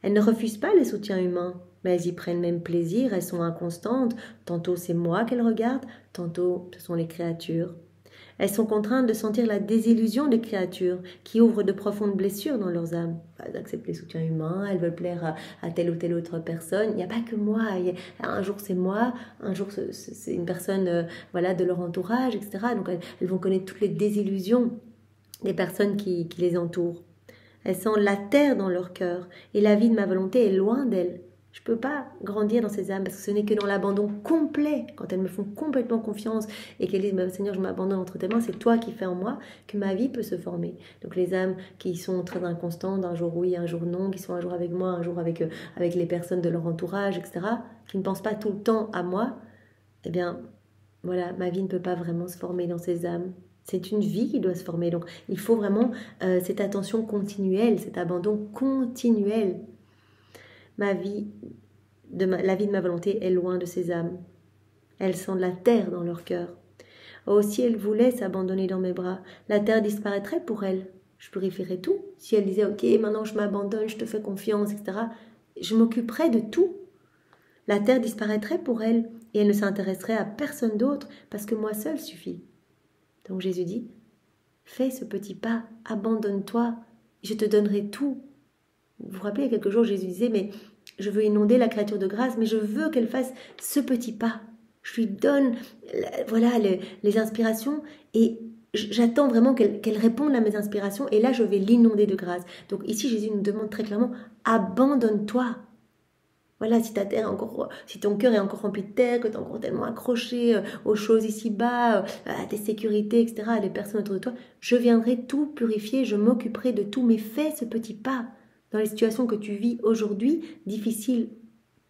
Elles ne refusent pas les soutiens humains, mais elles y prennent même plaisir, elles sont inconstantes. Tantôt c'est moi qu'elles regardent, tantôt ce sont les créatures. Elles sont contraintes de sentir la désillusion des créatures qui ouvrent de profondes blessures dans leurs âmes. Elles acceptent les soutiens humains, elles veulent plaire à telle ou telle autre personne. Il n'y a pas que moi. Un jour c'est moi, un jour c'est une personne voilà, de leur entourage, etc. Donc elles vont connaître toutes les désillusions des personnes qui les entourent. Elles sentent la terre dans leur cœur et la vie de ma volonté est loin d'elles. Je ne peux pas grandir dans ces âmes parce que ce n'est que dans l'abandon complet, quand elles me font complètement confiance et qu'elles disent « Seigneur, je m'abandonne entre tes mains, c'est toi qui fais en moi que ma vie peut se former. » Donc les âmes qui sont très inconstantes, un jour oui, un jour non, qui sont un jour avec moi, un jour avec les personnes de leur entourage, etc., qui ne pensent pas tout le temps à moi, eh bien, voilà, ma vie ne peut pas vraiment se former dans ces âmes. C'est une vie qui doit se former. Donc il faut vraiment cette attention continuelle, cet abandon continuel. La vie de ma volonté est loin de ces âmes. Elles sentent la terre dans leur cœur. Oh, si elles voulaient s'abandonner dans mes bras, la terre disparaîtrait pour elles. Je purifierais tout. Si elles disaient, ok, maintenant je m'abandonne, je te fais confiance, etc., je m'occuperais de tout. La terre disparaîtrait pour elles et elle ne s'intéresserait à personne d'autre parce que moi seule suffit. Donc Jésus dit, fais ce petit pas, abandonne-toi, je te donnerai tout. Vous vous rappelez, il y a quelques jours, Jésus disait, mais je veux inonder la créature de grâce, mais je veux qu'elle fasse ce petit pas. Je lui donne voilà, les inspirations et j'attends vraiment qu'elle réponde à mes inspirations et là, je vais l'inonder de grâce. Donc ici, Jésus nous demande très clairement, abandonne-toi. Voilà, si ton cœur est encore rempli de terre, que tu es encore tellement accroché aux choses ici-bas, à tes sécurités, etc., à des personnes autour de toi, je viendrai tout purifier, je m'occuperai de tout, mais fais ce petit pas. Dans les situations que tu vis aujourd'hui, difficiles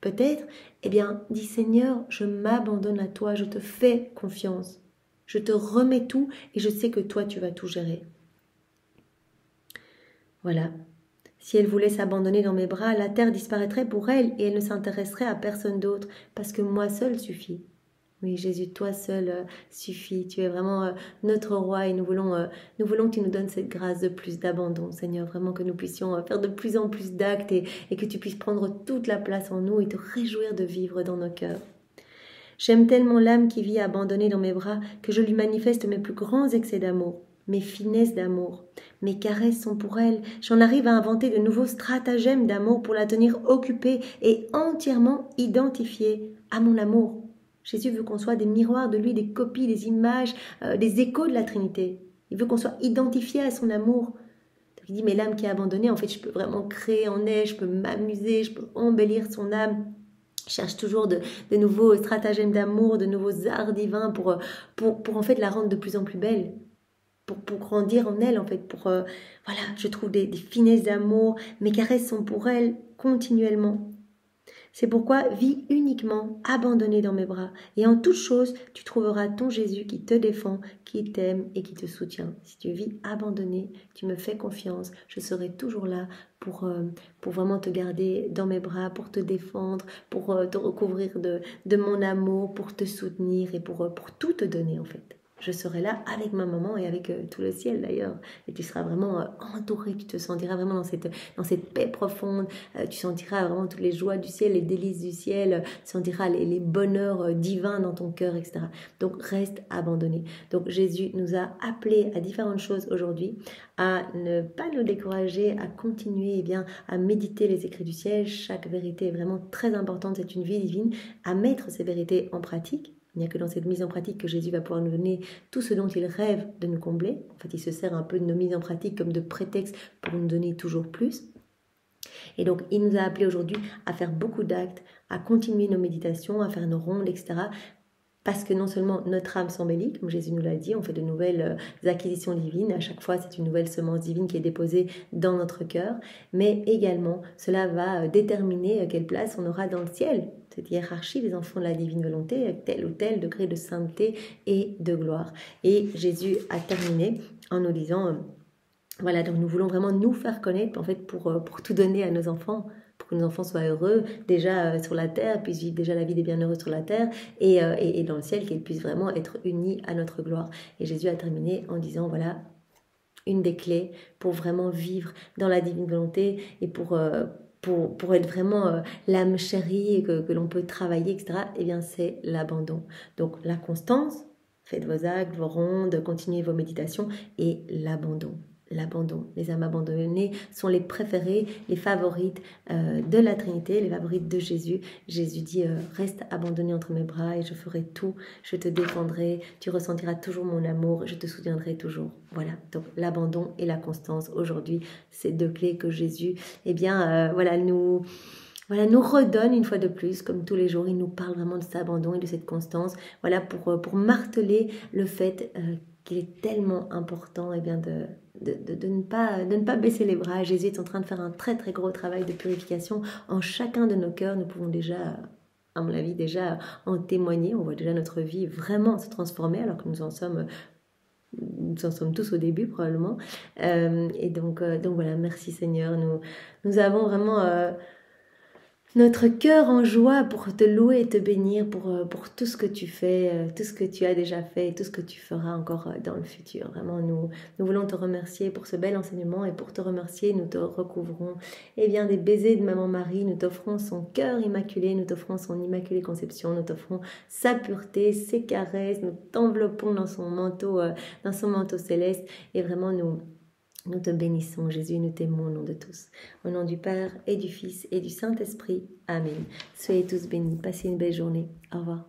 peut-être, eh bien, dis Seigneur, je m'abandonne à toi, je te fais confiance. Je te remets tout et je sais que toi, tu vas tout gérer. Voilà. Si elle voulait s'abandonner dans mes bras, la terre disparaîtrait pour elle et elle ne s'intéresserait à personne d'autre parce que moi seul suffit. Oui, Jésus, toi seul suffit. Tu es vraiment notre roi et nous voulons que tu nous donnes cette grâce de plus d'abandon, Seigneur. Vraiment que nous puissions faire de plus en plus d'actes et que tu puisses prendre toute la place en nous et te réjouir de vivre dans nos cœurs. J'aime tellement l'âme qui vit abandonnée dans mes bras que je lui manifeste mes plus grands excès d'amour, mes finesses d'amour. Mes caresses sont pour elle. J'en arrive à inventer de nouveaux stratagèmes d'amour pour la tenir occupée et entièrement identifiée à mon amour. Jésus veut qu'on soit des miroirs de lui, des copies, des images, des échos de la Trinité. Il veut qu'on soit identifié à son amour. Donc il dit, mais l'âme qui est abandonnée, en fait, je peux vraiment créer en elle, je peux m'amuser, je peux embellir son âme. Je cherche toujours de nouveaux stratagèmes d'amour, de nouveaux arts divins pour en fait la rendre de plus en plus belle. Pour grandir en elle, en fait, voilà, je trouve des finesses d'amour, mes caresses sont pour elle continuellement. C'est pourquoi vis uniquement abandonné dans mes bras, et en toute chose, tu trouveras ton Jésus qui te défend, qui t'aime et qui te soutient. Si tu vis abandonné, tu me fais confiance, je serai toujours là pour vraiment te garder dans mes bras, pour te défendre, pour te recouvrir de mon amour, pour te soutenir et pour tout te donner en fait. Je serai là avec ma maman et avec tout le ciel d'ailleurs. Et tu seras vraiment entouré, tu te sentiras vraiment dans cette paix profonde. Tu sentiras vraiment toutes les joies du ciel, les délices du ciel. Tu sentiras les bonheurs divins dans ton cœur, etc. Donc reste abandonné. Donc Jésus nous a appelés à différentes choses aujourd'hui, à ne pas nous décourager, à continuer à méditer les écrits du ciel. Chaque vérité est vraiment très importante, c'est une vie divine, à mettre ces vérités en pratique. Il n'y a que dans cette mise en pratique que Jésus va pouvoir nous donner tout ce dont il rêve de nous combler. En fait, il se sert un peu de nos mises en pratique comme de prétexte pour nous donner toujours plus. Et donc, il nous a appelés aujourd'hui à faire beaucoup d'actes, à continuer nos méditations, à faire nos rondes, etc. Parce que non seulement notre âme s'embellit, comme Jésus nous l'a dit, on fait de nouvelles acquisitions divines. À chaque fois, c'est une nouvelle semence divine qui est déposée dans notre cœur. Mais également, cela va déterminer quelle place on aura dans le ciel. Cette hiérarchie des enfants de la divine volonté, avec tel ou tel degré de sainteté et de gloire. Et Jésus a terminé en nous disant, voilà, donc nous voulons vraiment nous faire connaître, en fait, pour tout donner à nos enfants, pour que nos enfants soient heureux déjà sur la terre, puissent vivre déjà la vie des bienheureux sur la terre et dans le ciel, qu'ils puissent vraiment être unis à notre gloire. Et Jésus a terminé en disant, voilà, une des clés pour vraiment vivre dans la divine volonté et pour être vraiment l'âme chérie que l'on peut travailler, etc., eh bien, c'est l'abandon. Donc, la constance, faites vos actes, vos rondes, continuez vos méditations, et l'abandon. L'abandon. Les âmes abandonnées sont les préférées, les favorites de la Trinité, les favorites de Jésus. Jésus dit, reste abandonné entre mes bras et je ferai tout, je te défendrai, tu ressentiras toujours mon amour, je te soutiendrai toujours. Voilà, donc l'abandon et la constance. Aujourd'hui, ces deux clés que Jésus, nous redonne une fois de plus, comme tous les jours, il nous parle vraiment de cet abandon et de cette constance, voilà, pour marteler le fait qu'il est tellement important de ne pas baisser les bras. Jésus est en train de faire un très très gros travail de purification en chacun de nos cœurs. Nous pouvons déjà, à mon avis, déjà en témoigner. On voit déjà notre vie vraiment se transformer alors que nous en sommes tous au début probablement. Et donc voilà, merci Seigneur. Nous avons vraiment notre cœur en joie pour te louer et te bénir pour tout ce que tu fais, tout ce que tu as déjà fait et tout ce que tu feras encore dans le futur. Vraiment, nous voulons te remercier pour ce bel enseignement et pour te remercier, nous te recouvrons des baisers de Maman Marie, nous t'offrons son cœur immaculé, nous t'offrons son immaculée conception, nous t'offrons sa pureté, ses caresses, nous t'enveloppons dans son manteau céleste et vraiment nous te bénissons, Jésus, nous t'aimons au nom de tous. Au nom du Père et du Fils et du Saint-Esprit. Amen. Soyez tous bénis. Passez une belle journée. Au revoir.